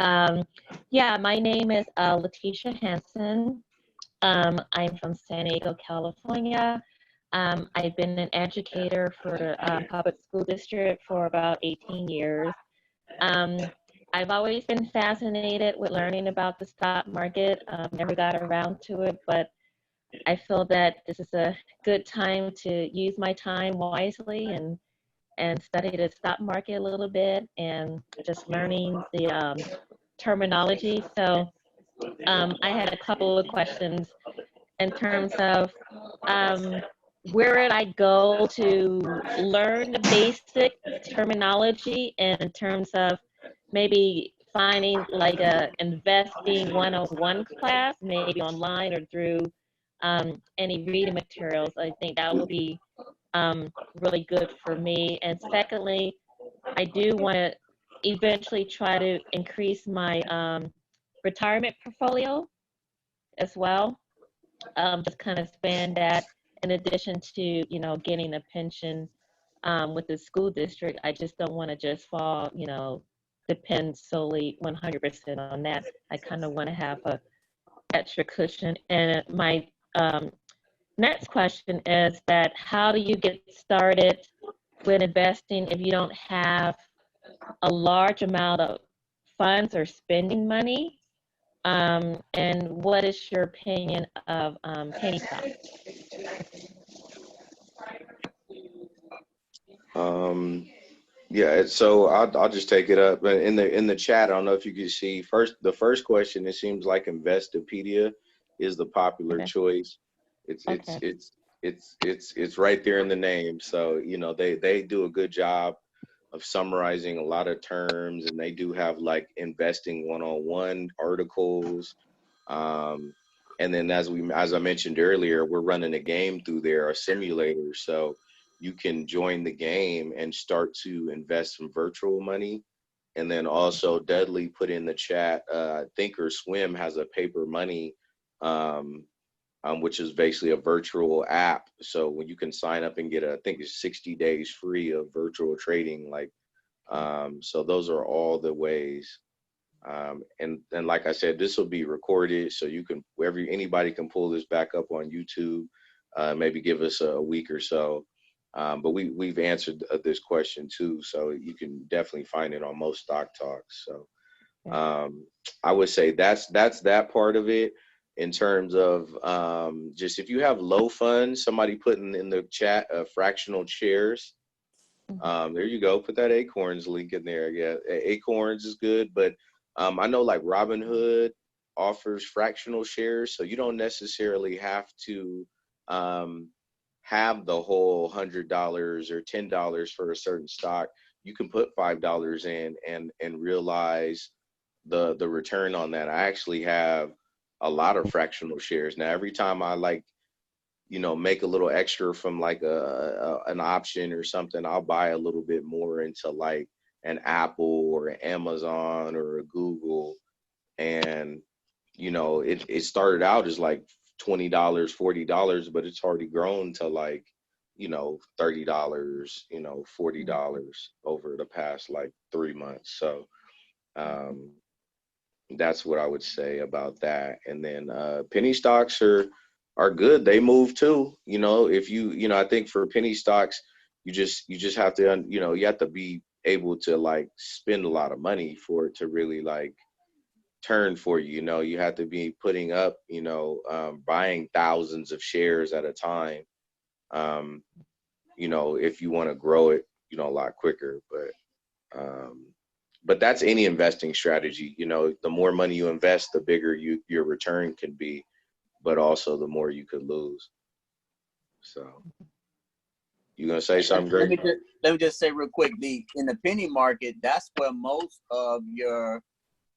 yeah, my name is Letitia Hansen. I'm from San Diego, California. I've been an educator for the public school district for about 18 years. I've always been fascinated with learning about the stock market. Never got around to it, but I feel that this is a good time to use my time wisely and study the stock market a little bit and just learning the terminology. So I had a couple of questions in terms of where would I go to learn the basic terminology, and in terms of maybe finding like a investing one-on-one class, maybe online or through any reading materials. I think that would be really good for me. And secondly, I do want to eventually try to increase my retirement portfolio as well. Just kind of expand that in addition to, getting a pension with the school district. I just don't want to just fall, depend solely 100% on that. I kind of want to have a extra cushion. And my next question is that how do you get started with investing if you don't have a large amount of funds or spending money? And what is your opinion of penny stocks?
Yeah, so I'll just take it up. But in the chat, I don't know if you can see the first question. It seems like Investopedia is the popular choice. It's right there in the name. So they do a good job of summarizing a lot of terms, and they do have like investing one-on-one articles. And then as I mentioned earlier, we're running a game through there, a simulator. So you can join the game and start to invest some virtual money. And then also Dudley put in the chat, Thinkorswim has a paper money which is basically a virtual app. So when you can sign up and get I think it's 60 days free of virtual trading. Like, so those are all the ways. And like I said, this will be recorded, so you can anybody can pull this back up on YouTube. Maybe give us a week or so. But we've answered this question too, so you can definitely find it on most stock talks. So I would say that's that part of it. In terms of just if you have low funds, somebody putting in the chat fractional shares. There you go. Put that Acorns link in there. Yeah, Acorns is good, but I know like Robinhood offers fractional shares, so you don't necessarily have to have the whole $100 or $10 for a certain stock. You can put $5 in and realize the return on that. I actually have a lot of fractional shares now. Every time I make a little extra from like an option or something, I'll buy a little bit more into like an Apple or an Amazon or a Google. And it started out as like $20, $40, but it's already grown to like $30, $40 over the past like 3 months. So that's what I would say about that. And then penny stocks are good. They move too. If I think for penny stocks, you just have to you have to be able to like spend a lot of money for it to really like turn for you. You have to be putting up buying thousands of shares at a time if you want to grow it a lot quicker. But that's any investing strategy. The more money you invest, the bigger your return can be, but also the more you could lose. So you gonna say something, Greg?
Let me just say real quick, in the penny market, that's where most of your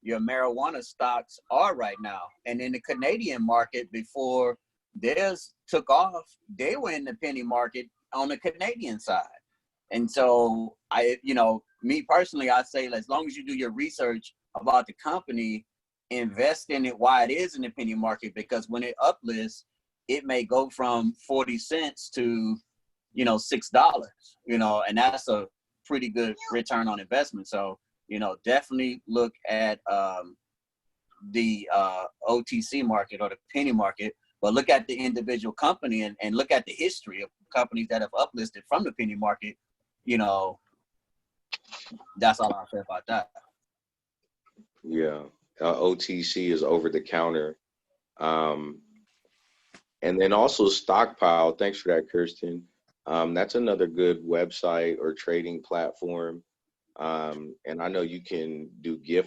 marijuana stocks are right now. And in the Canadian market, before theirs took off, they were in the penny market on the Canadian side. And so me personally, I say, as long as you do your research about the company, invest in it while it is in the penny market, because when it uplists, it may go from 40 cents to, $6, and that's a pretty good return on investment. So, definitely look at the OTC market or the penny market, but look at the individual company and look at the history of companies that have uplisted from the penny market. That's all I'll say about that.
Yeah. OTC is over the counter. And then also Stockpile. Thanks for that, Kirsten. That's another good website or trading platform. And I know you can do you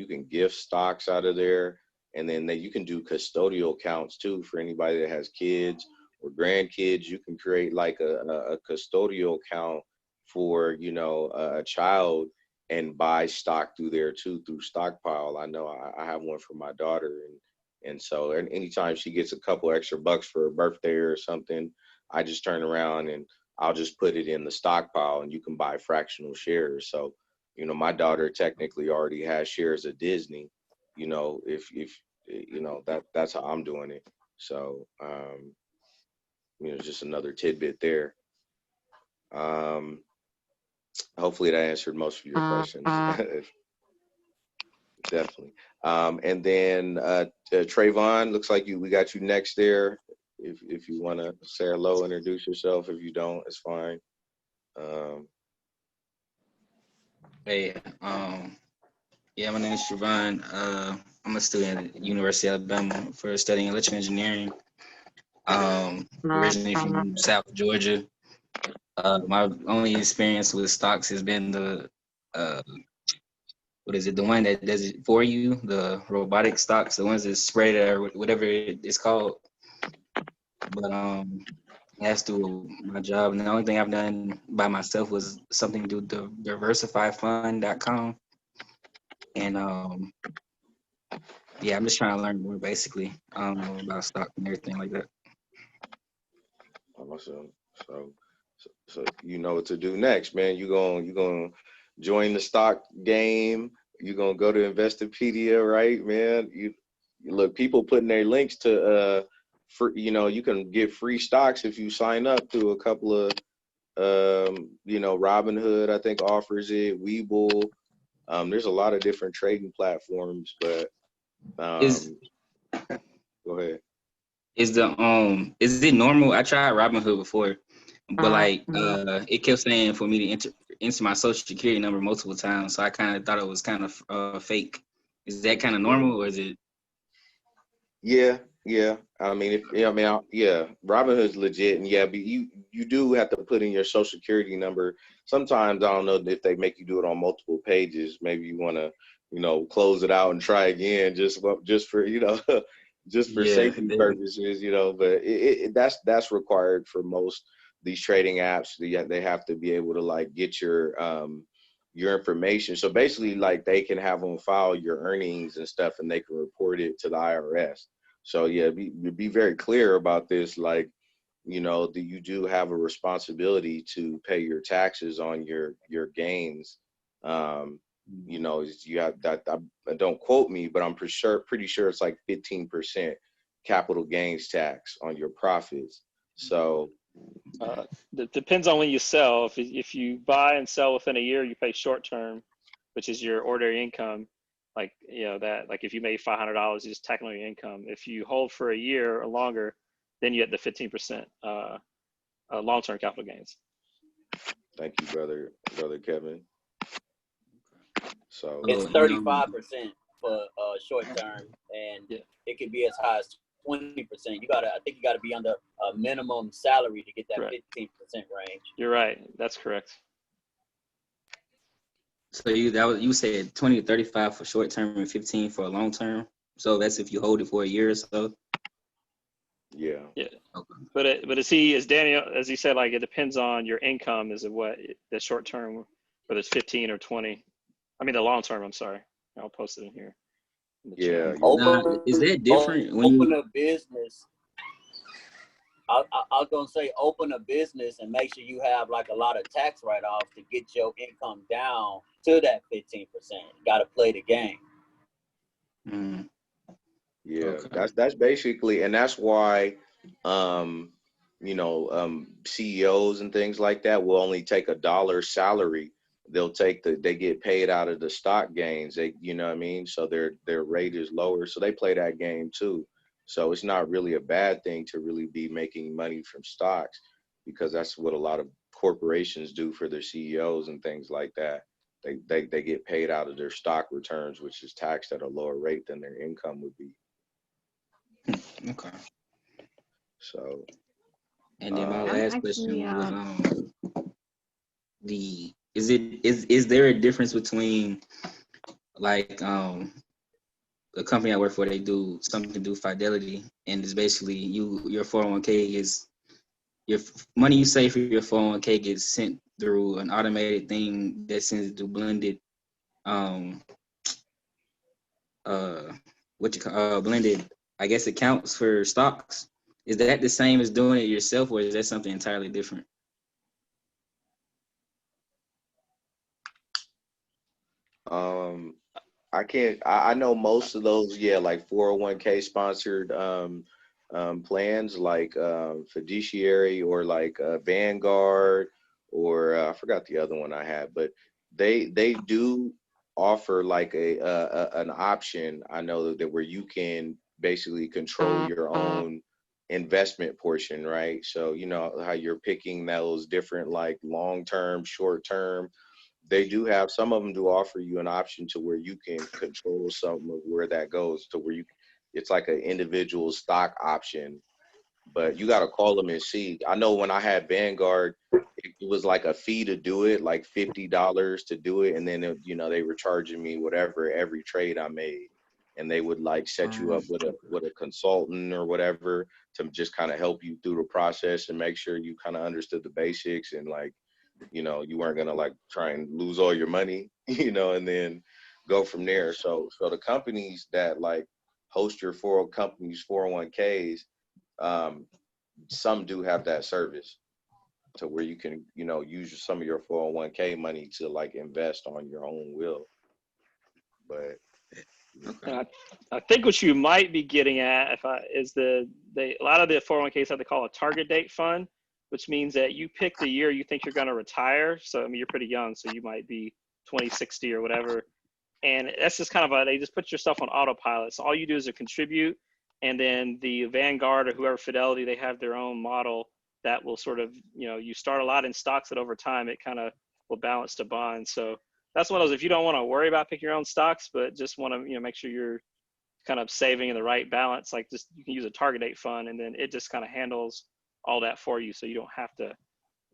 can gift stocks out of there. And then you can do custodial accounts too for anybody that has kids or grandkids. You can create like a custodial account for, a child and buy stock through there too, through Stockpile. I know I have one for my daughter. And so anytime she gets a couple extra bucks for her birthday or something, I just turn around and I'll just put it in the Stockpile, and you can buy fractional shares. So, my daughter technically already has shares of Disney, if that's how I'm doing it. So, just another tidbit there. Hopefully that answered most of your questions. Definitely. And then Trayvon, looks like we got you next there. If you want to say hello, introduce yourself. If you don't, it's fine.
Hey, yeah, my name is Trayvon. I'm a student at University of Alabama for studying electrical engineering. Originally from South Georgia. My only experience with stocks has been the the one that does it for you, the robotic stocks, the ones that spread it or whatever it's called. But that's through my job. And the only thing I've done by myself was something to do with the diversifyfund.com. And yeah, I'm just trying to learn more basically about stock and everything like that.
Awesome. So you know what to do next, man. You gonna join the stock game. You gonna go to Investopedia, right, man? look, people putting their links to for you can get free stocks if you sign up to a couple of Robinhood, I think, offers it. Webull. There's a lot of different trading platforms, but
Is
go ahead.
Is it normal? I tried Robinhood before, but like it kept saying for me to enter my social security number multiple times, so I kind of thought it was kind of fake. Is that kind of normal, or is it?
Yeah. I mean, Robinhood's legit, and yeah, but you do have to put in your social security number. Sometimes I don't know if they make you do it on multiple pages. Maybe you want to, close it out and try again, just for just for
Yeah,
safety purposes, But that's required for most these trading apps. They have to be able to like get your information. So basically, like they can have on file your earnings and stuff, and they can report it to the IRS. So yeah, be very clear about this. Like, that you do have a responsibility to pay your taxes on your gains. You have that. Don't quote me, but I'm pretty sure it's like 15% capital gains tax on your profits. So
Depends on when you sell. If you buy and sell within a year, you pay short term, which is your ordinary income. Like that. Like if you made $500, you just tack on your income. If you hold for a year or longer, then you get the 15% long-term capital gains.
thank you, brother Kevin. So
it's 35% for short term, and it can be as high as 20%. I think you gotta be under a minimum salary to get that 15% range.
You're right. That's correct.
So you said 20 to 35 for short term and 15 for a long term. So that's if you hold it for a year or so.
Yeah.
Okay.
But as Daniel, as he said, like it depends on your income. Is it what the short term, whether it's 15 or 20? I mean the long term. I'm sorry. I'll post it in here.
Yeah.
Is that different when
open a business? I was gonna say open a business and make sure you have like a lot of tax write-offs to get your income down to that 15%. You got to play the game.
Yeah,
okay.
that's basically, and that's why, CEOs and things like that will only take $1 salary. They get paid out of the stock gains. You know what I mean? So their rate is lower. So they play that game too. So it's not really a bad thing to really be making money from stocks, because that's what a lot of corporations do for their CEOs and things like that. They get paid out of their stock returns, which is taxed at a lower rate than their income would be.
Okay.
So,
and then my last question was is there a difference between like the company I work for, they do something to do Fidelity, and it's basically your 401k is your money you save for your 401k gets sent through an automated thing that sends it to blended blended, I guess, accounts for stocks. Is that the same as doing it yourself, or is that something entirely different?
I know most of those, like 401k sponsored plans, like Fiduciary or like Vanguard, or I forgot the other one I had, but they do offer like an option. I know that where you can basically control your own investment portion, right? So you know how you're picking those different like long term, short term. They do have, some of them do offer you an option to where you can control some of where that goes, to where it's like an individual stock option, but you got to call them and see. I know when I had Vanguard, it was like a fee to do it, like $50 to do it. And then, they were charging me whatever every trade I made. And they would like set you up with a consultant or whatever to just kind of help you through the process and make sure you kind of understood the basics, and like, you weren't going to like try and lose all your money, and then go from there. So the companies that like host your 401ks, some do have that service to where you can, use some of your 401k money to like invest on your own will. But
And I think what you might be getting at is a lot of the 401ks have to call a target date fund, which means that you pick the year you think you're going to retire. So I mean, you're pretty young, so you might be 2060 or whatever. And that's just kind of they just put your stuff on autopilot. So all you do is contribute, and then the Vanguard or whoever Fidelity, they have their own model that will sort of, you start a lot in stocks that over time it kind of will balance to bonds. So that's one of those, if you don't want to worry about picking your own stocks, but just want to, make sure you're kind of saving in the right balance, like just you can use a target date fund, and then it just kind of handles all that for you. So you don't have to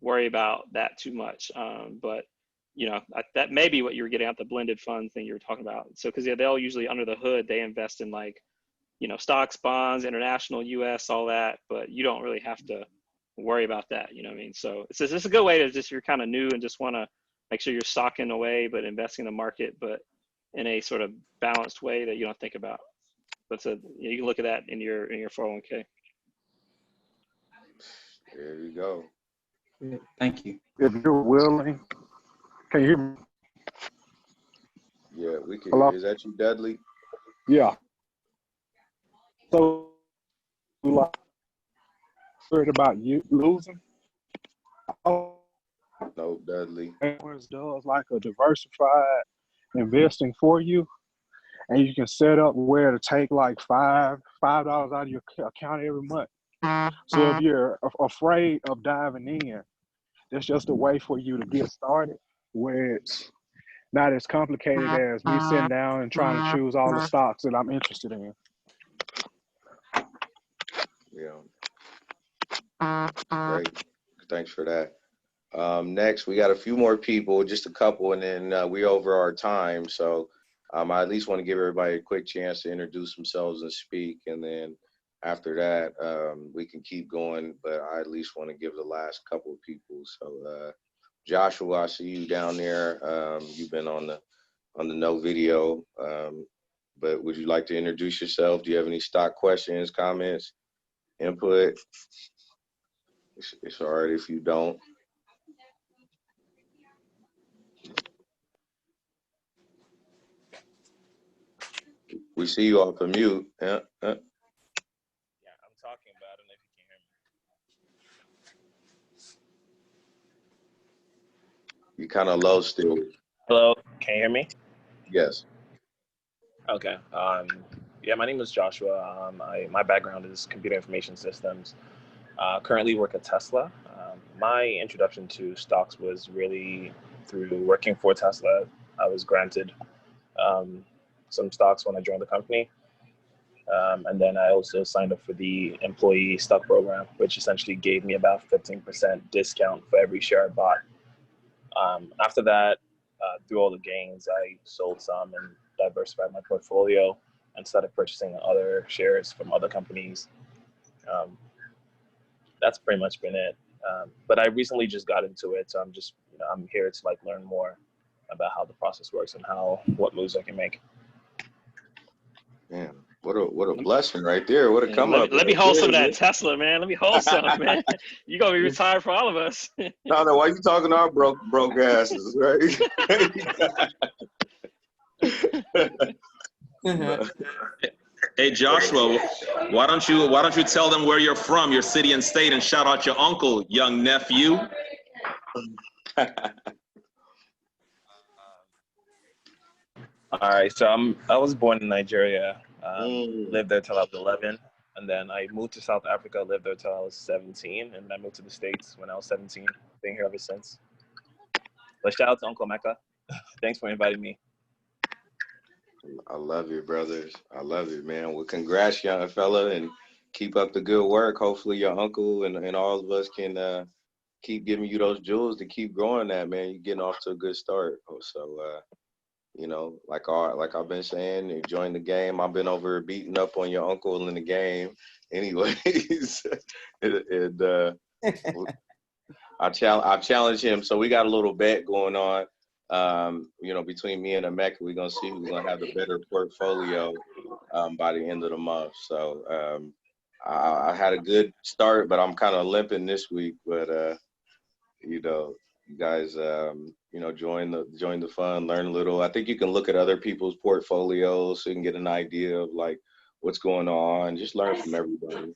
worry about that too much. But that may be what you were getting at, the blended fund thing you were talking about. So, because they'll usually under the hood, they invest in like, stocks, bonds, international, US, all that, but you don't really have to worry about that. You know what I mean? So it's a good way to just, you're kind of new and just want to make sure you're stocking away, but investing in the market, but in a sort of balanced way that you don't think about. But you can look at that in your 401k.
There you go.
Thank you.
If you're willing, can you hear me?
Yeah, we can.
Hello?
Is that you, Dudley?
Yeah. So, like, worried about you losing? Oh,
No, Dudley.
does like a diversified investing for you, and you can set up where to take like $5 out of your account every month. So if you're afraid of diving in, that's just a way for you to get started, where it's not as complicated as me sitting down and trying to choose all the stocks that I'm interested in.
Yeah. Great. Thanks for that. Next, we got a few more people, just a couple, and then we over our time. So I at least want to give everybody a quick chance to introduce themselves and speak. And then after that, we can keep going. But I at least want to give the last couple of people. So Joshua, I see you down there. You've been on the no video. But would you like to introduce yourself? Do you have any stock questions, comments, input? It's all right if you don't. We see you off of mute. Yeah,
I'm talking about it. If you can hear me.
you kind of low still.
Hello, can you hear me?
Yes.
Okay. Yeah, my name is Joshua. My background is computer information systems. Currently work at Tesla. My introduction to stocks was really through working for Tesla. I was granted some stocks when I joined the company. And then I also signed up for the employee stock program, which essentially gave me about 15% discount for every share I bought. After that, through all the gains, I sold some and diversified my portfolio and started purchasing other shares from other companies. That's pretty much been it. But I recently just got into it, so I'm here to learn more about how the process works and what moves I can make.
Man, what a blessing right there. What a come up.
Let me hold some of that Tesla, man. Let me hold some, man. You're going to be retired for all of us.
No, why you talking to our broke asses, right?
Hey Joshua, why don't you tell them where you're from, your city and state, and shout out your uncle, young nephew? All right, so I was born in Nigeria, lived there till I was 11, and then I moved to South Africa, lived there till I was 17, and then I moved to the States when I was 17. Been here ever since. But shout out to Uncle Mecca. Thanks for inviting me.
I love you, brothers. I love you, man. Well, congrats, young fella, and keep up the good work. Hopefully your uncle and all of us can keep giving you those jewels to keep growing that, man. You're getting off to a good start. So, like I've been saying, enjoying the game. I've been over beating up on your uncle in the game. Anyways, I challenge him. So we got a little bet going on. Between me and Emeka, we're gonna see who's gonna have the better portfolio by the end of the month. So I had a good start, but I'm kind of limping this week. But you guys, join the fun, learn a little. I think you can look at other people's portfolios so you can get an idea of like what's going on. Just learn from everybody.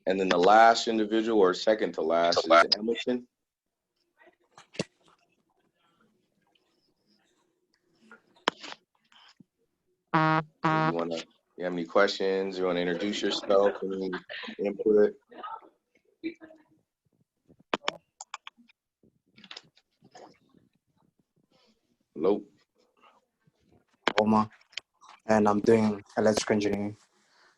And then the last individual, or second to last, is Emerson. You have any questions? You want to introduce yourself? Any input? Hello.
Oma, and I'm doing electrical engineering.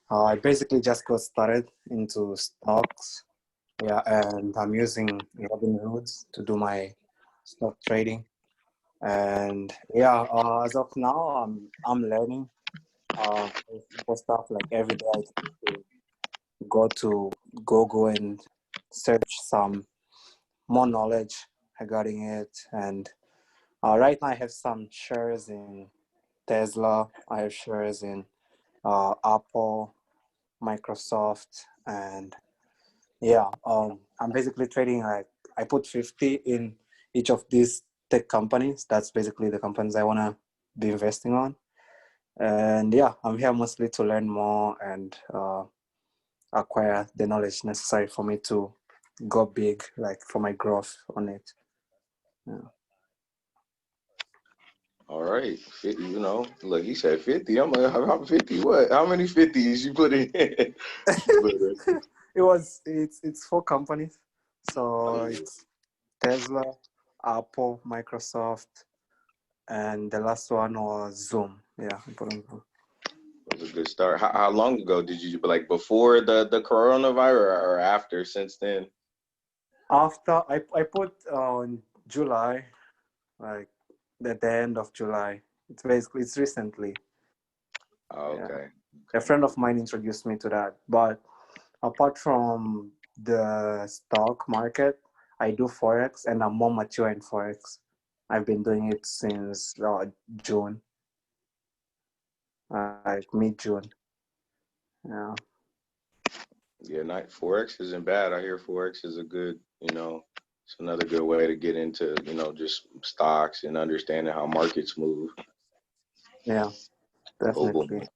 I basically just got started into stocks. Yeah, and I'm using Robinhood to do my stock trading. And yeah, as of now, I'm learning simple stuff. Like every day, I try to go to Google and search some more knowledge regarding it. And right now, I have some shares in Tesla. I have shares in Apple, Microsoft, and yeah, I'm basically trading. Like I put 50 in each of these tech companies. That's basically the companies I wanna be investing on. And yeah, I'm here mostly to learn more and acquire the knowledge necessary for me to go big, like for my growth on it. Yeah.
All right, 50, look, he said 50. I'm like, how 50? What? How many 50s you put in?
It's 4 companies. So it's Tesla, Apple, Microsoft, and the last one was Zoom. Yeah, I put on Zoom.
That was a good start. How long ago did you, like before the coronavirus or after, since then?
After I put on July, like the end of July. It's recently.
Oh, okay.
A friend of mine introduced me to that. But apart from the stock market, I do Forex and I'm more mature in Forex. I've been doing it since June, like mid-June. Yeah.
Yeah, Forex isn't bad. I hear Forex is a good, it's another good way to get into, just stocks and understanding how markets move.
Yeah, definitely.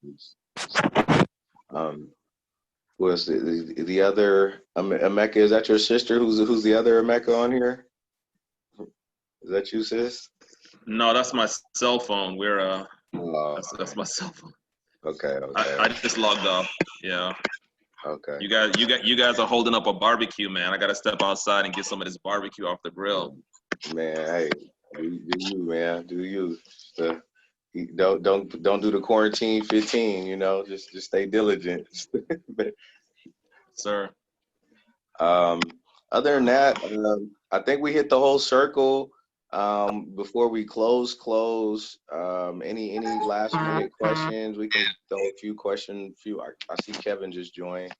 Was the other Emeka? Is that your sister? Who's the other Emeka on here? Is that you, sis?
No, that's my cell phone. That's my cell phone.
Okay.
I just logged off. Yeah.
Okay.
You guys are holding up a barbecue, man. I gotta step outside and get some of this barbecue off the grill.
Man, hey, do you, man? Do you? Don't do the quarantine 15. Just stay diligent.
Sir.
Other than that, I think we hit the whole circle. Before we close, any last minute questions? We can throw a few questions. I see Kevin just joined.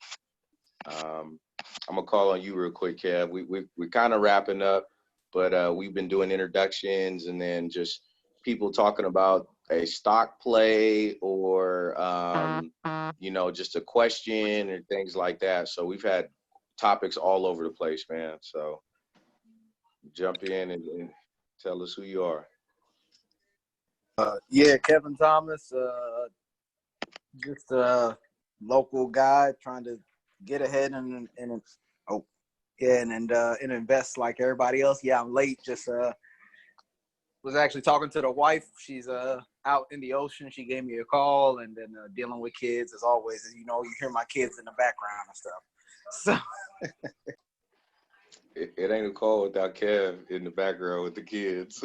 I'm gonna call on you real quick, Kev. We're kind of wrapping up, but we've been doing introductions and then just people talking about a stock play or just a question and things like that. So we've had topics all over the place, man. So jump in and tell us who you are.
Yeah, Kevin Thomas, just a local guy trying to get ahead and invest like everybody else. Yeah, I'm late. Just was actually talking to the wife. She's out in the ocean. She gave me a call, and then dealing with kids as always. You hear my kids in the background and stuff. So.
It ain't a call without Kev in the background with the kids.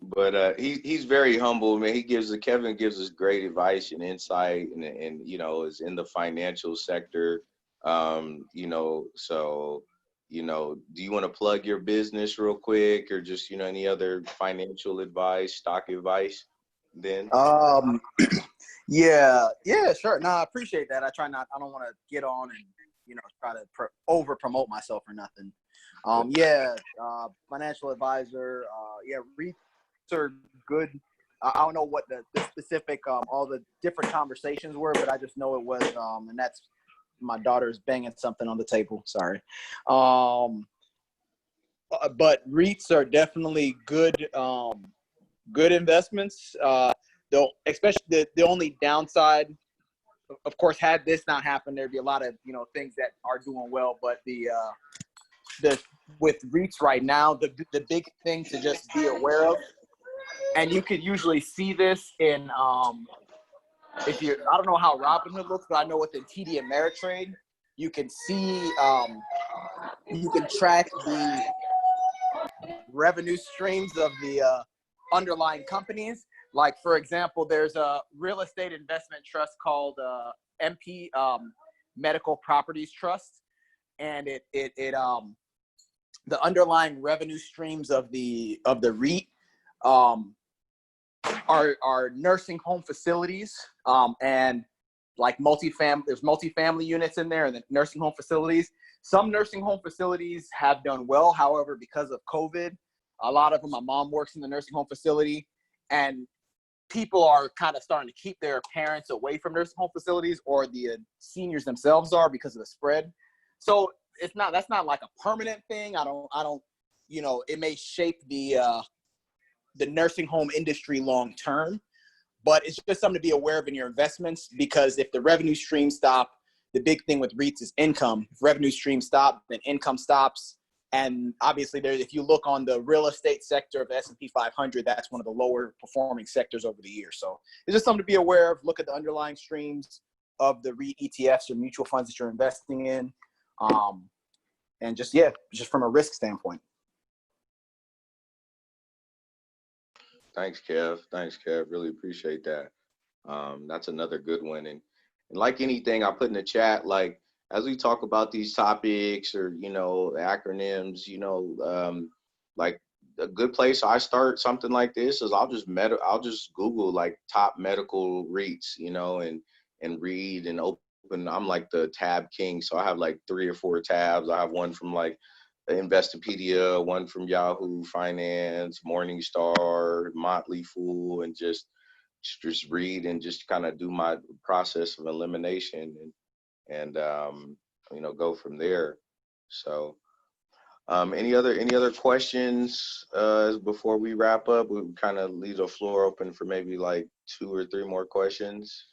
But he's very humble, man. Kevin gives us great advice and insight, and is in the financial sector. So do you want to plug your business real quick, or just any other financial advice, stock advice? Then.
Yeah, sure. No, I appreciate that. I don't want to get on and try to over promote myself or nothing. Financial advisor. REITs are good. I don't know what the specific all the different conversations were, but I just know it was, and that's my daughter's banging something on the table. Sorry. But REITs are definitely good good investments. Though especially the only downside, of course, had this not happened, there'd be a lot of things that are doing well. But the with REITs right now, the big thing to just be aware of, and you could usually see this in if you I don't know how Robinhood looks, but I know within TD Ameritrade, you can see you can track the revenue streams of the underlying companies. Like, for example, there's a real estate investment trust called MP Medical Properties Trust, and it the underlying revenue streams of the REIT are nursing home facilities and like there's multifamily units in there, and the nursing home facilities. Some nursing home facilities have done well. However, because of COVID, a lot of them, my mom works in the nursing home facility, and people are kind of starting to keep their parents away from nursing home facilities, or the seniors themselves are, because of the spread. So that's not like a permanent thing. I don't, it may shape the nursing home industry long term, but it's just something to be aware of in your investments, because if the revenue streams stop, the big thing with REITs is income. If revenue streams stop, then income stops. And obviously, if you look on the real estate sector of the S&P 500, that's one of the lower performing sectors over the years. So it's just something to be aware of. Look at the underlying streams of the REIT ETFs or mutual funds that you're investing in. And just from a risk standpoint.
Thanks, Kev. Really appreciate that. That's another good one. And like anything I put in the chat, like as we talk about these topics or, acronyms, like a good place I start something like this is I'll just Google like top medical REITs, and read and open. I'm like the tab king. So I have like 3 or 4 tabs. I have one from like Investopedia, one from Yahoo Finance, Morningstar, Motley Fool, and just read and just kind of do my process of elimination and go from there. So any other questions before we wrap up? We kind of leave the floor open for maybe like 2 or 3 more questions.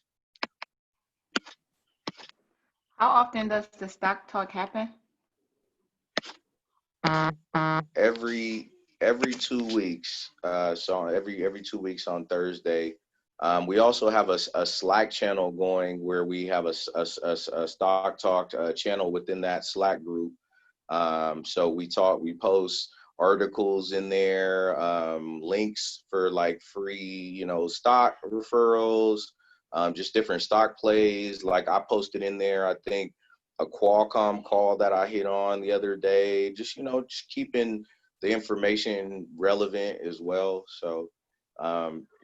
How often does the stock talk happen?
Every 2 weeks. So every 2 weeks on Thursday. We also have a Slack channel going where we have a stock talk channel within that Slack group. So we post articles in there, links for like free, stock referrals, just different stock plays. Like I posted in there, I think a Qualcomm call that I hit on the other day, just keeping the information relevant as well. So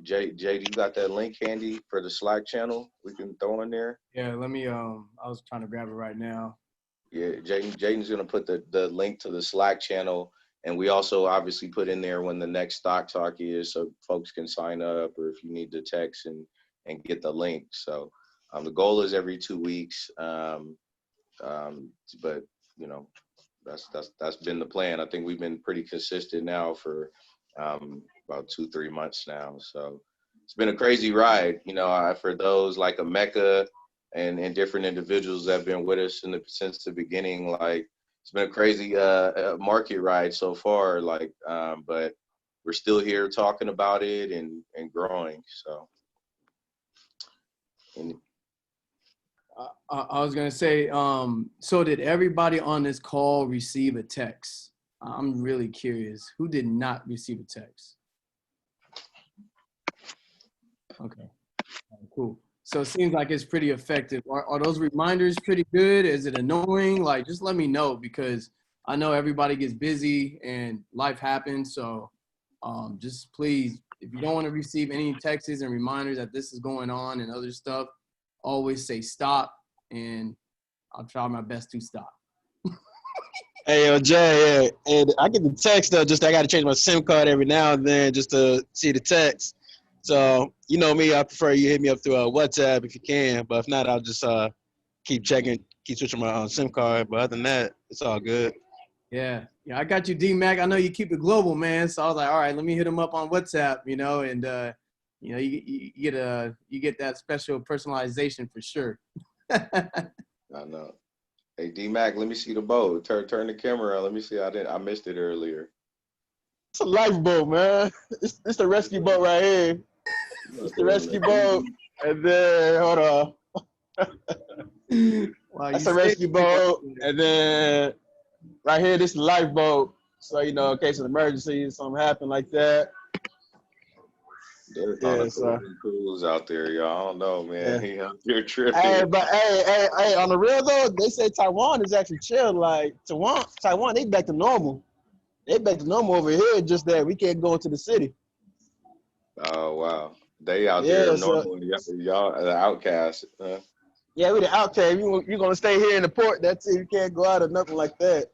Jay, do you got that link handy for the Slack channel we can throw in there?
Yeah, let me, I was trying to grab it right now.
Yeah, Jaden's gonna put the link to the Slack channel, and we also obviously put in there when the next stock talk is, so folks can sign up, or if you need to text and get the link. So the goal is every 2 weeks, but that's been the plan. I think we've been pretty consistent now for about 2-3 months now. So it's been a crazy ride, for those like Emeka and different individuals that have been with us since the beginning. Like it's been a crazy market ride so far. Like, but we're still here talking about it and growing. So.
I was gonna say, so did everybody on this call receive a text? I'm really curious. Who did not receive a text? Okay, cool. So it seems like it's pretty effective. Are those reminders pretty good? Is it annoying? Like, just let me know, because I know everybody gets busy and life happens. So just please, if you don't want to receive any texts and reminders that this is going on and other stuff, always say stop, and I'll try my best to stop.
Hey, Jay, and I get the text though. Just I got to change my SIM card every now and then just to see the text. So you know me, I prefer you hit me up through WhatsApp if you can. But if not, I'll just keep checking keep switching my SIM card, but other than that, it's all good.
Yeah, I got you, D-Mac. I know you keep it global, man. So I was like, all right, let me hit him up on WhatsApp, and you get that special personalization for sure.
I know. Hey, D-Mac, let me see the boat. Turn the camera on. Let me see. I missed it earlier.
It's a lifeboat, man. It's the rescue boat right here. It's the rescue boat, and then hold on.
Wow,
That's a rescue boat, and then right here, this is the lifeboat. So in case of emergency, something happen like that.
They're on a cruise out there, y'all. I don't know, man.
Yeah.
He out there tripping.
Hey, but hey, on the real though, they say Taiwan is actually chill. Like Taiwan, they back to normal. They back to normal over here. Just that we can't go into the city.
Oh wow, they out
Yeah,
there
so
normal. Y'all the outcasts. Huh?
yeah, we the outcast. You're gonna stay here in the port. That's it. You can't go out or nothing like that.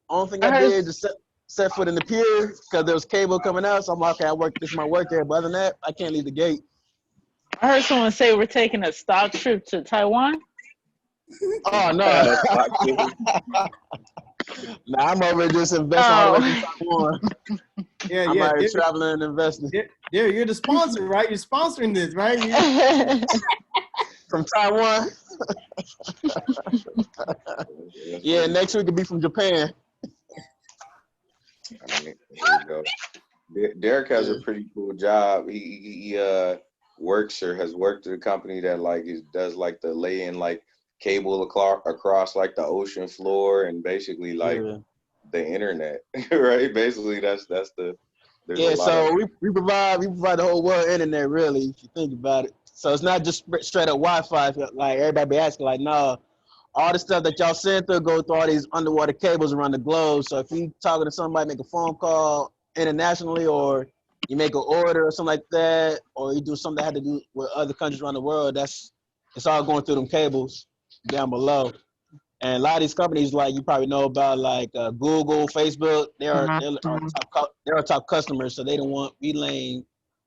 Only thing I did is just set foot in the pier because there was cable coming out. So I'm like, okay, this is my work there. But other than that, I can't leave the gate.
I heard someone say we're taking a stock trip to Taiwan.
Oh no. Nah, I'm over just investing all the way from Taiwan.
Yeah,
I'm out here traveling and investing.
Yeah, you're the sponsor, right? You're sponsoring this, right?
From Taiwan. Yeah, next week will be from Japan.
I mean, there you go. Derek has a pretty cool job. He works or has worked at a company that does like the laying like cable across like the ocean floor and basically like the internet, right? Basically, that's the.
Yeah, so we provide the whole world internet really, if you think about it. So it's not just straight up Wi-Fi. Like everybody be asking, like, no, all the stuff that y'all send through go through all these underwater cables around the globe. So if you talking to somebody, make a phone call internationally, or you make an order or something like that, or you do something that had to do with other countries around the world, it's all going through them cables down below. And a lot of these companies, like you probably know about, like Google, Facebook, they're our top customers, so they don't want we laying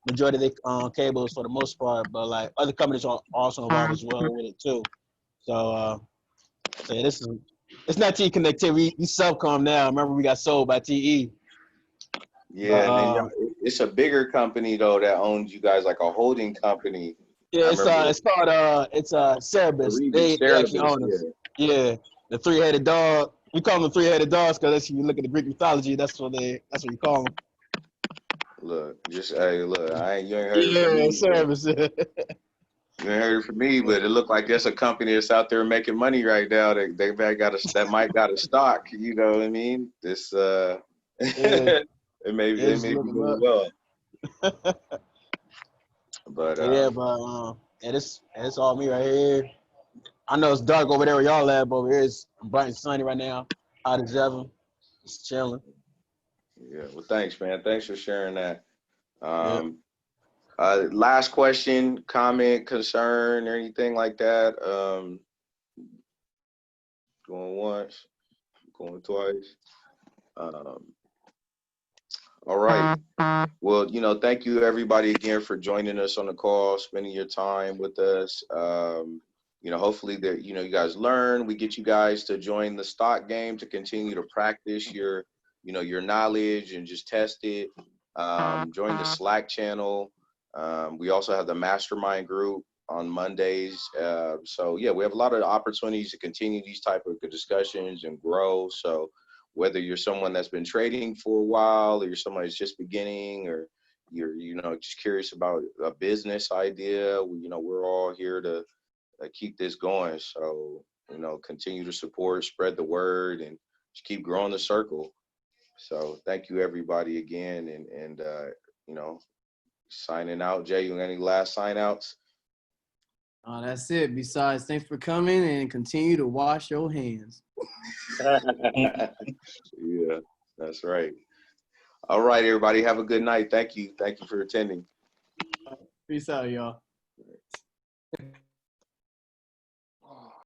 majority of their cables for the most part. But like other companies are also involved as well with it too. So, so yeah, it's not TE connectivity. We Subcom now. Remember, we got sold by TE.
Yeah, and then it's a bigger company though that owns you guys, like a holding company.
Yeah, it's called Cerebus. They actually own us. Yeah, the three-headed dog. We call them the three-headed dogs because if you look at the Greek mythology, that's what you call them.
Look, you ain't heard it from me.
Service.
You ain't heard it from me, but it looked like there's a company that's out there making money right now. That might got a stock. You know what I mean? This it may be doing well. But
it's all me right here. I know it's dark over there where y'all at, but over here it's bright and sunny right now. Hot as ever. Just chilling.
Yeah. Well, thanks, man. Thanks for sharing that. Last question, comment, concern, or anything like that. Going once, going twice. All right. Well, thank you everybody again for joining us on the call, spending your time with us. Hopefully that, you guys learn, we get you guys to join the stock game to continue to practice your knowledge and just test it. Join the Slack channel. We also have the mastermind group on Mondays. So yeah, we have a lot of opportunities to continue these type of discussions and grow. So whether you're someone that's been trading for a while, or you're someone that's just beginning, or you're just curious about a business idea, we're all here to keep this going. So continue to support, spread the word, and just keep growing the circle. So thank you everybody again, and signing out. Jay, you got any last sign outs?
That's it. Besides, thanks for coming, and continue to wash your hands.
Yeah, that's right. All right, everybody. Have a good night. Thank you. Thank you for attending.
Peace out, y'all.